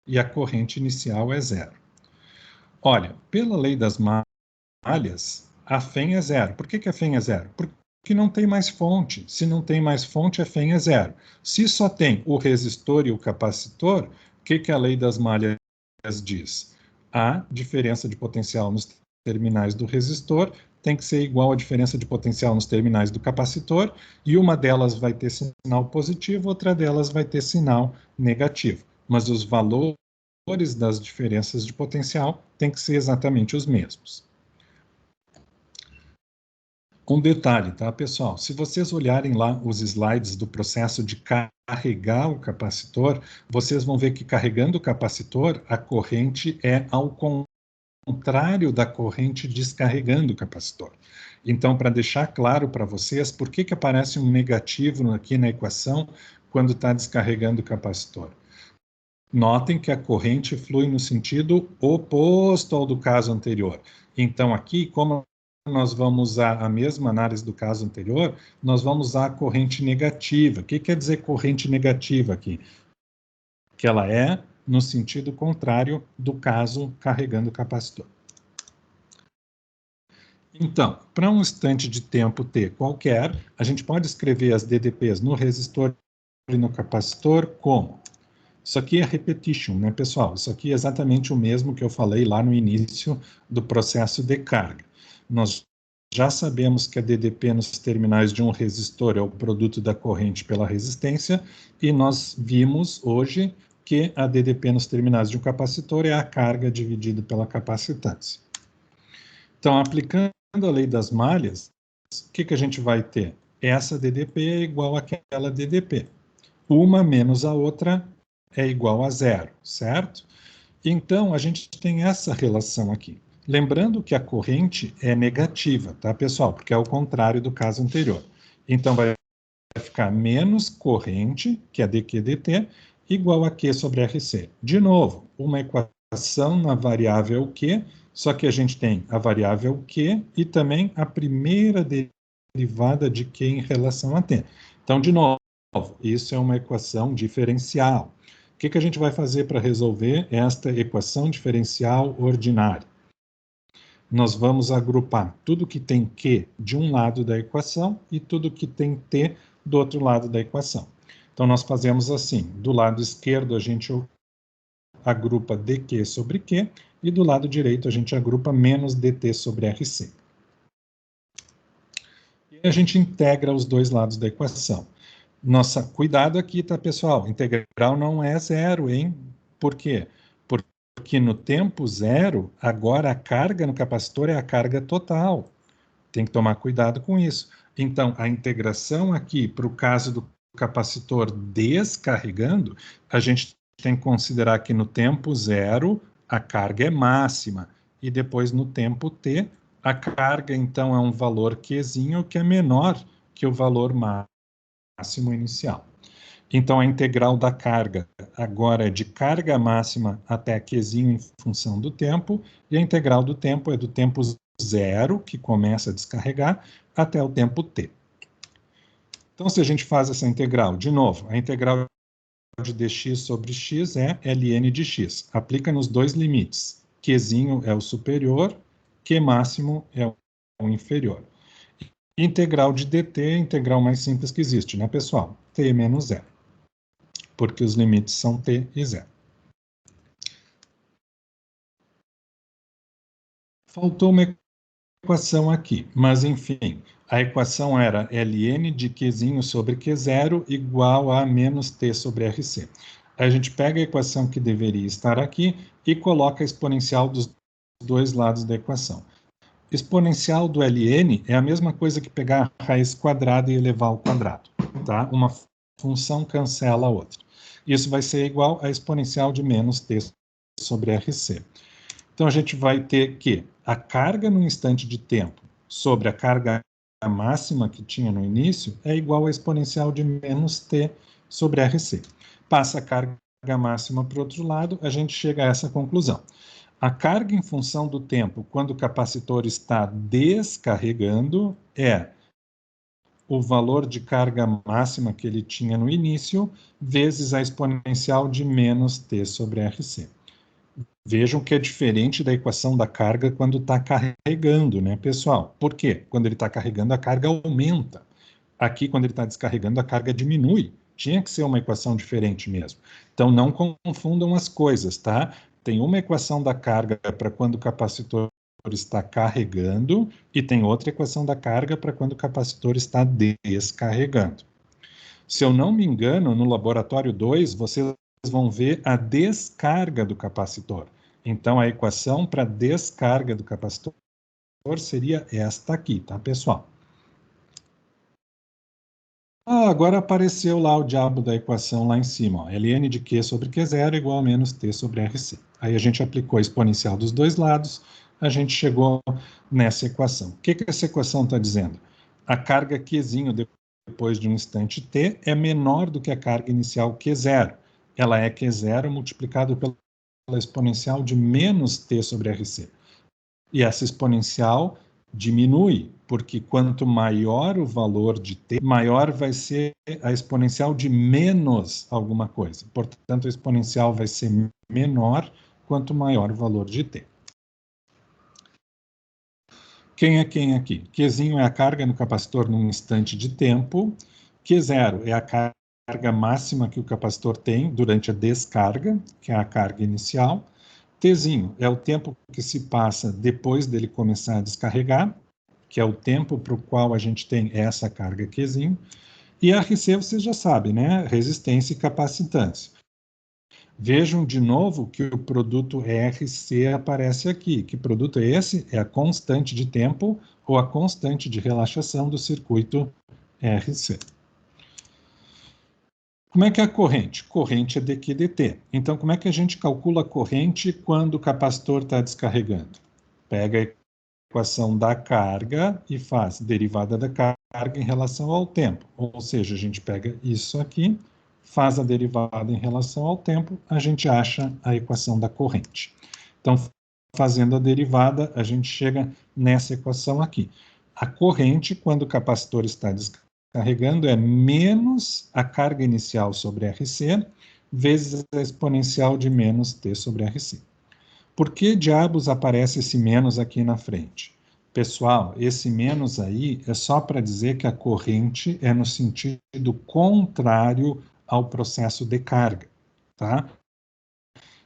e a corrente inicial é zero. Olha, pela lei das malhas, a FEM é zero. Por que a FEM é zero? Porque não tem mais fonte. Se não tem mais fonte, a FEM é zero. Se só tem o resistor e o capacitor, o que a lei das malhas diz? A diferença de potencial nos terminais do resistor tem que ser igual à diferença de potencial nos terminais do capacitor, e uma delas vai ter sinal positivo, outra delas vai ter sinal negativo. Mas os valores das diferenças de potencial têm que ser exatamente os mesmos. Um detalhe, tá, pessoal? Se vocês olharem lá os slides do processo de carregar o capacitor, vocês vão ver que carregando o capacitor, a corrente é ao contrário da corrente descarregando o capacitor. Então, para deixar claro para vocês, por que aparece um negativo aqui na equação quando está descarregando o capacitor? Notem que a corrente flui no sentido oposto ao do caso anterior. Então, aqui, como nós vamos usar a mesma análise do caso anterior, nós vamos usar a corrente negativa. O que quer dizer corrente negativa aqui? Que ela é no sentido contrário do caso carregando o capacitor. Então, para um instante de tempo t qualquer, a gente pode escrever as DDPs no resistor e no capacitor como? Isso aqui é repetition, né, pessoal? Isso aqui é exatamente o mesmo que eu falei lá no início do processo de carga. Nós já sabemos que a DDP nos terminais de um resistor é o produto da corrente pela resistência, e nós vimos hoje que a DDP nos terminais de um capacitor é a carga dividida pela capacitância. Então, aplicando a lei das malhas, o que a gente vai ter? Essa DDP é igual àquela DDP. Uma menos a outra é igual a zero, certo? Então, a gente tem essa relação aqui. Lembrando que a corrente é negativa, tá, pessoal? Porque é o contrário do caso anterior. Então, vai ficar menos corrente, que é dQ dt, igual a Q sobre RC. De novo, uma equação na variável Q, só que a gente tem a variável Q e também a primeira derivada de Q em relação a T. Então, de novo, isso é uma equação diferencial. O que a gente vai fazer para resolver esta equação diferencial ordinária? Nós vamos agrupar tudo que tem Q de um lado da equação e tudo que tem T do outro lado da equação. Então, nós fazemos assim, do lado esquerdo a gente agrupa dQ sobre Q, e do lado direito a gente agrupa menos dt sobre RC. E a gente integra os dois lados da equação. Nossa, cuidado aqui, tá, pessoal? Integral não é zero, hein? Por quê? Porque no tempo zero, agora a carga no capacitor é a carga total. Tem que tomar cuidado com isso. Então, a integração aqui, para o caso do capacitor descarregando, a gente tem que considerar que no tempo zero, a carga é máxima. E depois, no tempo t, a carga, então, é um valor Qzinho que é menor que o valor máximo inicial. Então, a integral da carga agora é de carga máxima até Qzinho em função do tempo, e a integral do tempo é do tempo zero, que começa a descarregar, até o tempo t. Então, se a gente faz essa integral, de novo, a integral de dx sobre x é ln de x. Aplica nos dois limites. Qzinho é o superior, Q máximo é o inferior. Integral de dt é a integral mais simples que existe, né, pessoal? T menos zero. Porque os limites são t e zero. Faltou uma equação aqui, mas enfim, a equação era ln de Qzinho sobre Q0 igual a menos t sobre RC. A gente pega a equação que deveria estar aqui e coloca a exponencial dos dois lados da equação. Exponencial do ln é a mesma coisa que pegar a raiz quadrada e elevar ao quadrado, tá? Uma função cancela a outra. Isso vai ser igual a exponencial de menos t sobre RC. Então, a gente vai ter que a carga no instante de tempo sobre a carga máxima que tinha no início é igual a exponencial de menos t sobre RC. Passa a carga máxima para o outro lado, a gente chega a essa conclusão. A carga em função do tempo, quando o capacitor está descarregando, é o valor de carga máxima que ele tinha no início, vezes a exponencial de menos t sobre RC. Vejam que é diferente da equação da carga quando está carregando, né, pessoal? Por quê? Quando ele está carregando, a carga aumenta. Aqui, quando ele está descarregando, a carga diminui. Tinha que ser uma equação diferente mesmo. Então, não confundam as coisas, tá? Tem uma equação da carga para quando o capacitor está carregando e tem outra equação da carga para quando o capacitor está descarregando. Se eu não me engano, no laboratório 2, vocês vão ver a descarga do capacitor. Então, a equação para descarga do capacitor seria esta aqui, tá, pessoal? Agora apareceu lá o diabo da equação lá em cima, ó. Ln de Q sobre Q0 igual a menos T sobre RC. Aí a gente aplicou a exponencial dos dois lados, a gente chegou nessa equação. O que essa equação está dizendo? A carga Qzinho depois de um instante T é menor do que a carga inicial Q0. Ela é Q0 multiplicado pela exponencial de menos T sobre RC. E essa exponencial diminui, porque quanto maior o valor de t, maior vai ser a exponencial de menos alguma coisa. Portanto, a exponencial vai ser menor quanto maior o valor de t. Quem é quem aqui? Qzinho é a carga no capacitor num instante de tempo. Q0 é a carga máxima que o capacitor tem durante a descarga, que é a carga inicial. Tzinho é o tempo que se passa depois dele começar a descarregar, que é o tempo para o qual a gente tem essa carga Qzinho. E RC você já sabe, né? Resistência e capacitância. Vejam de novo que o produto RC aparece aqui. Que produto é esse? É a constante de tempo ou a constante de relaxação do circuito RC. Como é que é a corrente? Corrente é dQ dt. Então, como é que a gente calcula a corrente quando o capacitor está descarregando? Pega a equação da carga e faz derivada da carga em relação ao tempo. Ou seja, a gente pega isso aqui, faz a derivada em relação ao tempo, a gente acha a equação da corrente. Então, fazendo a derivada, a gente chega nessa equação aqui. A corrente, quando o capacitor está descarregando, é menos a carga inicial sobre RC, vezes a exponencial de menos T sobre RC. Por que diabos aparece esse menos aqui na frente? Pessoal, esse menos aí é só para dizer que a corrente é no sentido contrário ao processo de carga, tá?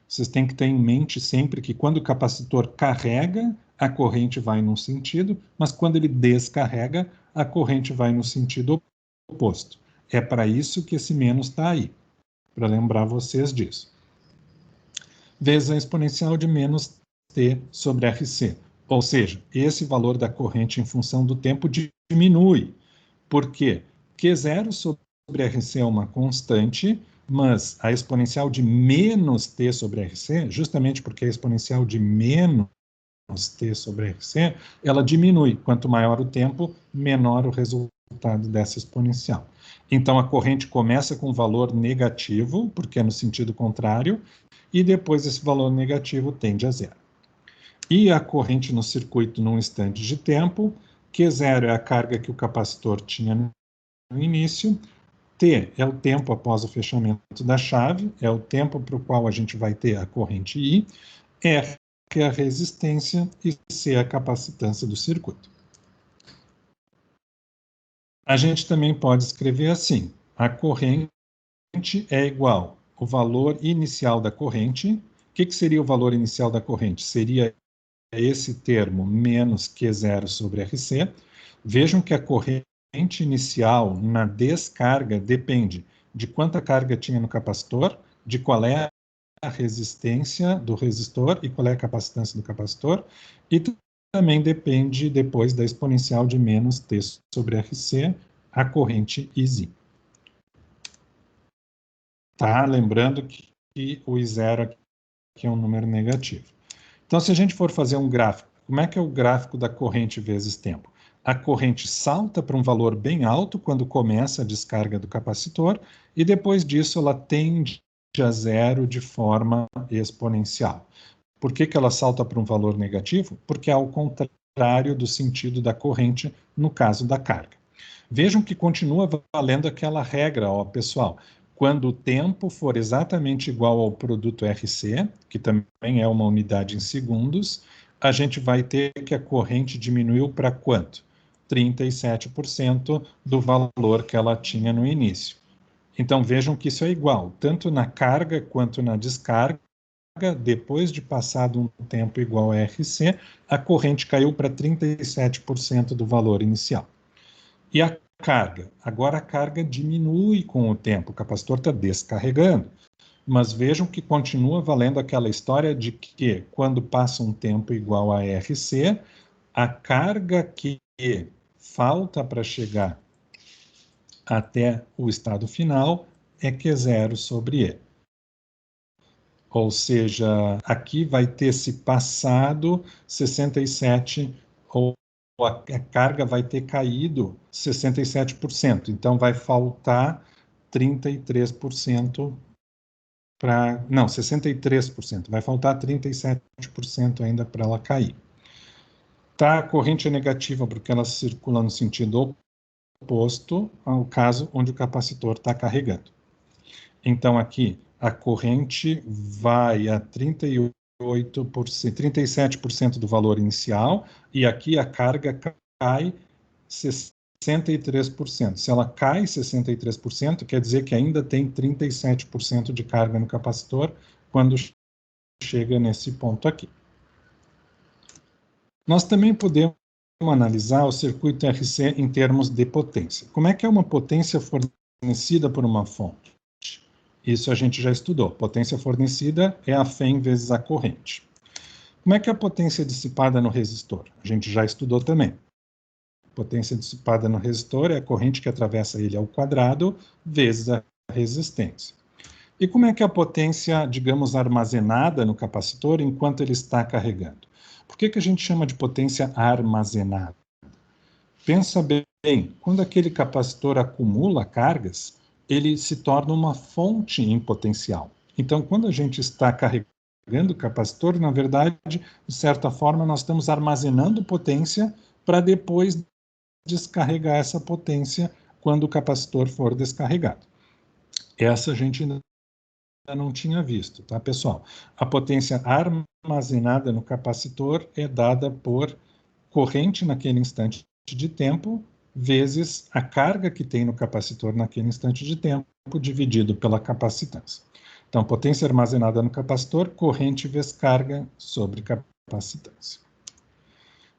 Vocês têm que ter em mente sempre que quando o capacitor carrega, a corrente vai num sentido, mas quando ele descarrega, a corrente vai no sentido oposto. É para isso que esse menos está aí, para lembrar vocês disso. Vezes a exponencial de menos t sobre RC. Ou seja, esse valor da corrente em função do tempo diminui. Por quê? Q0 sobre RC é uma constante, mas a exponencial de menos t sobre RC, justamente porque a exponencial de menos t sobre RC, ela diminui. Quanto maior o tempo, menor o resultado dessa exponencial. Então, a corrente começa com valor negativo, porque é no sentido contrário, e depois esse valor negativo tende a zero. E a corrente no circuito num instante de tempo, Q0 é a carga que o capacitor tinha no início, T é o tempo após o fechamento da chave, é o tempo para o qual a gente vai ter a corrente I, R é a resistência e C é a capacitância do circuito. A gente também pode escrever assim, a corrente é igual ao valor inicial da corrente. O que seria o valor inicial da corrente? Seria esse termo menos Q0 sobre RC. Vejam que a corrente inicial na descarga depende de quanta carga tinha no capacitor, de qual é a resistência do resistor e qual é a capacitância do capacitor, e também depende depois da exponencial de menos T sobre RC, a corrente IZ. Tá? Lembrando que o I0 aqui é um número negativo. Então, se a gente for fazer um gráfico, como é que é o gráfico da corrente vezes tempo? A corrente salta para um valor bem alto quando começa a descarga do capacitor e depois disso ela tende a zero de forma exponencial. Por que ela salta para um valor negativo? Porque é ao contrário do sentido da corrente no caso da carga. Vejam que continua valendo aquela regra, ó, pessoal. Quando o tempo for exatamente igual ao produto RC, que também é uma unidade em segundos, a gente vai ter que a corrente diminuiu para quanto? 37% do valor que ela tinha no início. Então vejam que isso é igual, tanto na carga quanto na descarga. Depois de passado um tempo igual a RC, a corrente caiu para 37% do valor inicial. E a carga? Agora a carga diminui com o tempo, o capacitor está descarregando. Mas vejam que continua valendo aquela história de que, quando passa um tempo igual a RC, a carga que falta para chegar até o estado final é Q0 sobre E. Ou seja, aqui vai ter se passado 67, ou a carga vai ter caído 67%. Então, vai faltar 33% para... Não, 63%. Vai faltar 37% ainda para ela cair. Tá, a corrente é negativa porque ela circula no sentido oposto ao caso onde o capacitor está carregando. Então, aqui, a corrente vai a 37% do valor inicial, e aqui a carga cai 63%. Se ela cai 63%, quer dizer que ainda tem 37% de carga no capacitor quando chega nesse ponto aqui. Nós também podemos analisar o circuito RC em termos de potência. Como é que é uma potência fornecida por uma fonte? Isso a gente já estudou. Potência fornecida é a FEM vezes a corrente. Como é que é a potência dissipada no resistor? A gente já estudou também. Potência dissipada no resistor é a corrente que atravessa ele ao quadrado vezes a resistência. E como é que é a potência, digamos, armazenada no capacitor enquanto ele está carregando? Por que a gente chama de potência armazenada? Pensa bem, quando aquele capacitor acumula cargas, ele se torna uma fonte em potencial. Então, quando a gente está carregando o capacitor, na verdade, de certa forma, nós estamos armazenando potência para depois descarregar essa potência quando o capacitor for descarregado. Essa a gente ainda não tinha visto, tá, pessoal? A potência armazenada no capacitor é dada por corrente naquele instante de tempo vezes a carga que tem no capacitor naquele instante de tempo dividido pela capacitância. Então, potência armazenada no capacitor, corrente vezes carga sobre capacitância.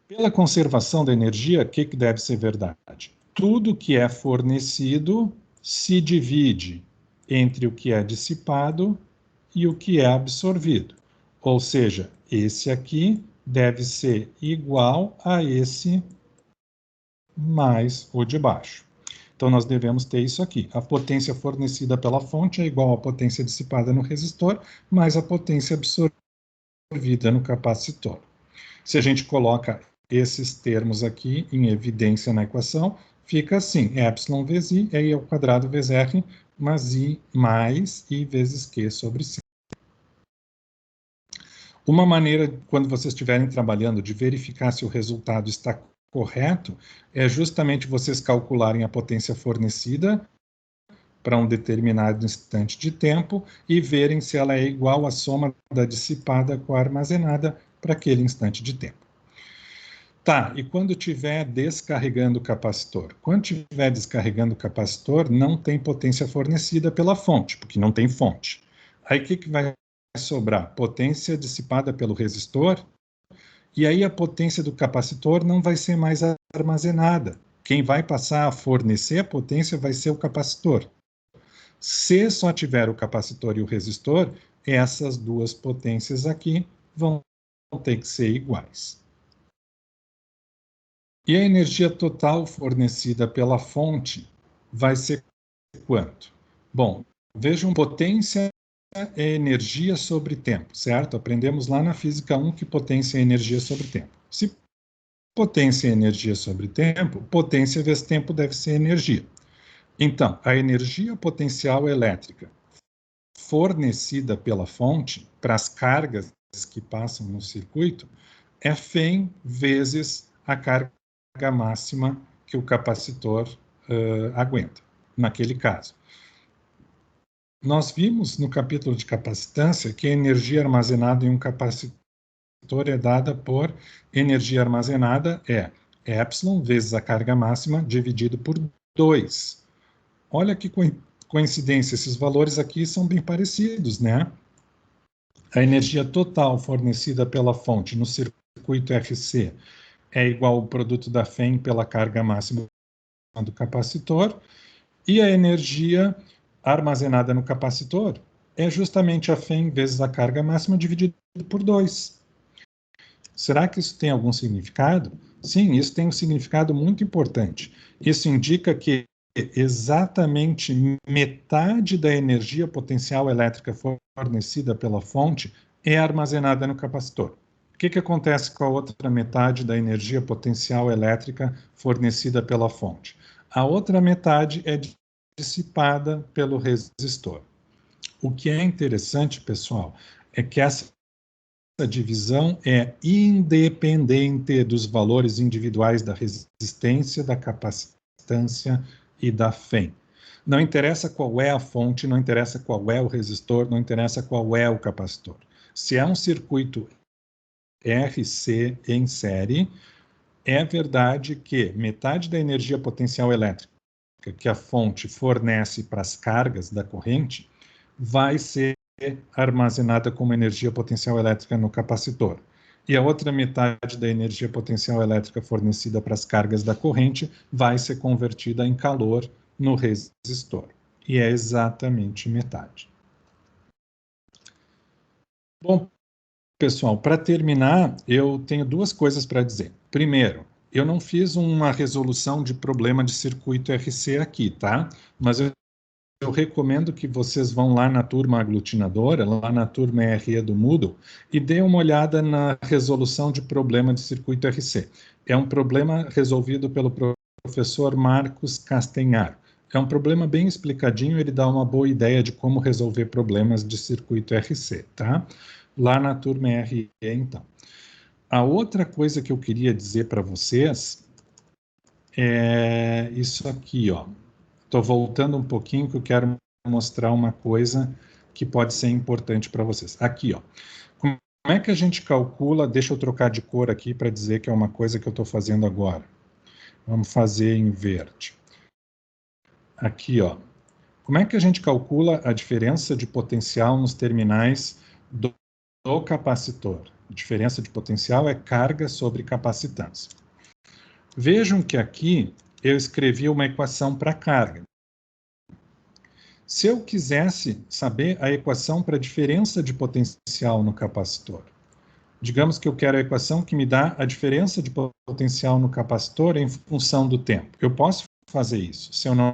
Pela conservação da energia, o que deve ser verdade? Tudo que é fornecido se divide entre o que é dissipado e o que é absorvido. Ou seja, esse aqui deve ser igual a esse mais o de baixo. Então, nós devemos ter isso aqui. A potência fornecida pela fonte é igual à potência dissipada no resistor, mais a potência absorvida no capacitor. Se a gente coloca esses termos aqui em evidência na equação, fica assim, epsilon vezes I é I ao quadrado vezes R, mais I mais I vezes Q sobre C. Uma maneira, quando vocês estiverem trabalhando, de verificar se o resultado está correto, é justamente vocês calcularem a potência fornecida para um determinado instante de tempo e verem se ela é igual à soma da dissipada com a armazenada para aquele instante de tempo. Tá, e quando estiver descarregando o capacitor? Quando estiver descarregando o capacitor, não tem potência fornecida pela fonte, porque não tem fonte. Aí o que vai sobrar? Potência dissipada pelo resistor, e aí a potência do capacitor não vai ser mais armazenada. Quem vai passar a fornecer a potência vai ser o capacitor. Se só tiver o capacitor e o resistor, essas duas potências aqui vão ter que ser iguais. E a energia total fornecida pela fonte vai ser quanto? Bom, vejam, potência é energia sobre tempo, certo? Aprendemos lá na física 1 que potência é energia sobre tempo. Se potência é energia sobre tempo, potência vezes tempo deve ser energia. Então, a energia potencial elétrica fornecida pela fonte para as cargas que passam no circuito é FEM vezes a carga máxima que o capacitor aguenta, naquele caso. Nós vimos no capítulo de capacitância que a energia armazenada em um capacitor é dada por energia armazenada é epsilon vezes a carga máxima dividido por 2. Olha que coincidência, esses valores aqui são bem parecidos, né? A energia total fornecida pela fonte no circuito RC é igual ao produto da FEM pela carga máxima do capacitor, e a energia armazenada no capacitor é justamente a FEM vezes a carga máxima dividido por 2. Será que isso tem algum significado? Sim, isso tem um significado muito importante. Isso indica que exatamente metade da energia potencial elétrica fornecida pela fonte é armazenada no capacitor. O que acontece com a outra metade da energia potencial elétrica fornecida pela fonte? A outra metade é dissipada pelo resistor. O que é interessante, pessoal, é que essa divisão é independente dos valores individuais da resistência, da capacitância e da FEM. Não interessa qual é a fonte, não interessa qual é o resistor, não interessa qual é o capacitor. Se é um circuito RC em série, é verdade que metade da energia potencial elétrica que a fonte fornece para as cargas da corrente vai ser armazenada como energia potencial elétrica no capacitor. E a outra metade da energia potencial elétrica fornecida para as cargas da corrente vai ser convertida em calor no resistor. E é exatamente metade. Bom, pessoal, para terminar, eu tenho duas coisas para dizer. Primeiro, eu não fiz uma resolução de problema de circuito RC aqui, tá? Mas eu recomendo que vocês vão lá na turma aglutinadora, lá na turma RE do Moodle, e dêem uma olhada na resolução de problema de circuito RC. É um problema resolvido pelo professor Marcos Castanhar. É um problema bem explicadinho, ele dá uma boa ideia de como resolver problemas de circuito RC, tá? Lá na turma RE, então. A outra coisa que eu queria dizer para vocês é isso aqui, ó. Estou voltando um pouquinho que eu quero mostrar uma coisa que pode ser importante para vocês. Aqui, ó. Como é que a gente calcula? Deixa eu trocar de cor aqui para dizer que é uma coisa que eu estou fazendo agora. Vamos fazer em verde. Aqui, ó. Como é que a gente calcula a diferença de potencial nos terminais do capacitor? A diferença de potencial é carga sobre capacitância. Vejam que aqui eu escrevi uma equação para carga. Se eu quisesse saber a equação para a diferença de potencial no capacitor, digamos que eu quero a equação que me dá a diferença de potencial no capacitor em função do tempo. Eu posso fazer isso. Se eu não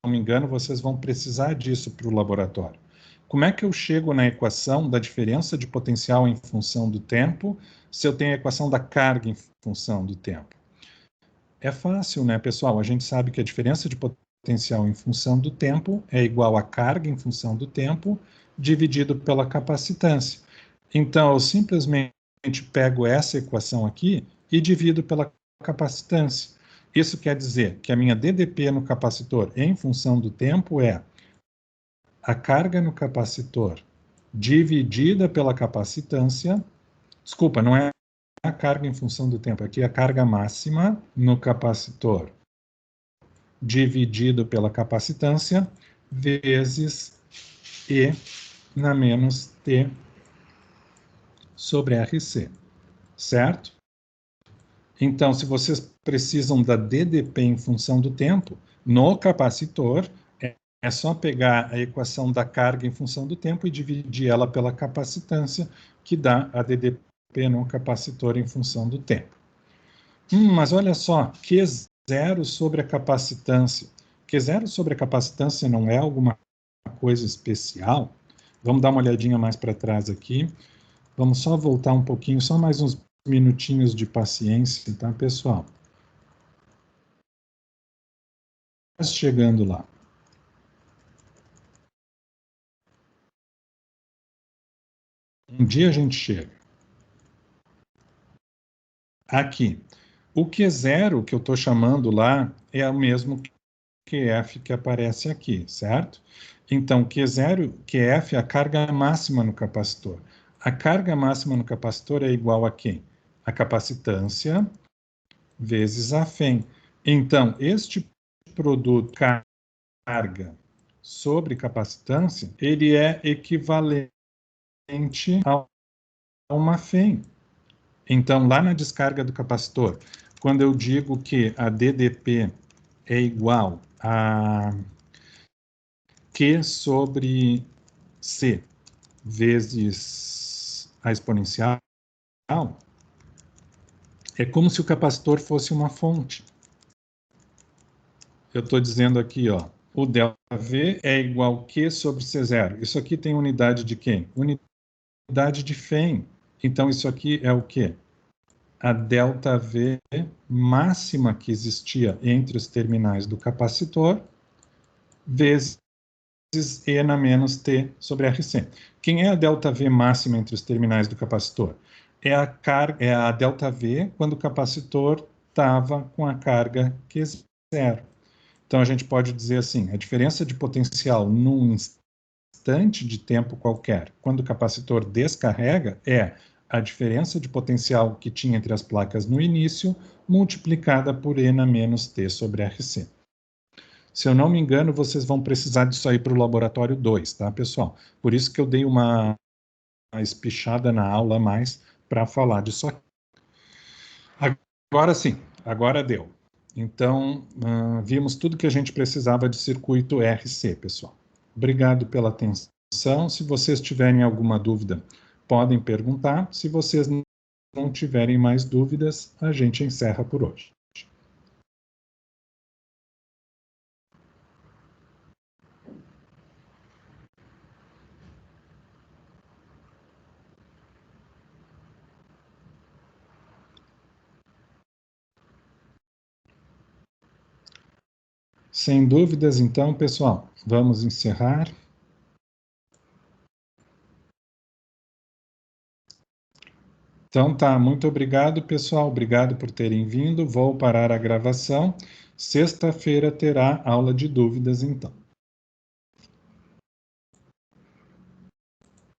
me engano, vocês vão precisar disso para o laboratório. Como é que eu chego na equação da diferença de potencial em função do tempo, se eu tenho a equação da carga em função do tempo? É fácil, né, pessoal? A gente sabe que a diferença de potencial em função do tempo é igual a carga em função do tempo dividido pela capacitância. Então, eu simplesmente pego essa equação aqui e divido pela capacitância. Isso quer dizer que a minha DDP no capacitor em função do tempo é a carga no capacitor dividida pela capacitância. Desculpa, não é a carga em função do tempo, aqui é a carga máxima no capacitor dividido pela capacitância vezes E na menos T sobre RC, certo? Então, se vocês precisam da DDP em função do tempo, no capacitor, é só pegar a equação da carga em função do tempo e dividir ela pela capacitância, que dá a DDP no capacitor em função do tempo. Mas olha só, Q0 sobre a capacitância. Q0 sobre a capacitância não é alguma coisa especial? Vamos dar uma olhadinha mais para trás aqui. Vamos só voltar um pouquinho, só mais uns minutinhos de paciência, tá, pessoal? Chegando lá. Um dia a gente chega. Aqui. O Q0 que eu estou chamando lá é o mesmo QF que aparece aqui, certo? Então, Q0, QF é a carga máxima no capacitor. A carga máxima no capacitor é igual a quem? A capacitância vezes a FEM. Então, este produto carga sobre capacitância, ele é equivalente a uma FEM. Então, lá na descarga do capacitor, quando eu digo que a DDP é igual a Q sobre C vezes a exponencial, é como se o capacitor fosse uma fonte. eu estou dizendo aqui, ó, o ΔV é igual a Q sobre C0. Isso aqui tem unidade de quem? Unidade de FEM. Então, isso aqui é o quê? A ΔV máxima que existia entre os terminais do capacitor, vezes E na menos T sobre RC. Quem é a ΔV máxima entre os terminais do capacitor? É a ΔV quando o capacitor estava com a carga Q0. Então, a gente pode dizer assim, a diferença de potencial num instante de tempo qualquer, quando o capacitor descarrega, é a diferença de potencial que tinha entre as placas no início, multiplicada por E na menos T sobre RC. Se eu não me engano, vocês vão precisar disso aí para o laboratório 2, tá, pessoal? Por isso que eu dei uma espichada na aula a mais para falar disso aqui. Agora sim, agora deu. Então, vimos tudo que a gente precisava de circuito RC, pessoal. Obrigado pela atenção. Se vocês tiverem alguma dúvida, podem perguntar. Se vocês não tiverem mais dúvidas, a gente encerra por hoje. Sem dúvidas, então, pessoal, vamos encerrar. Então tá, muito obrigado, pessoal. Obrigado por terem vindo. Vou parar a gravação. Sexta-feira terá aula de dúvidas, então.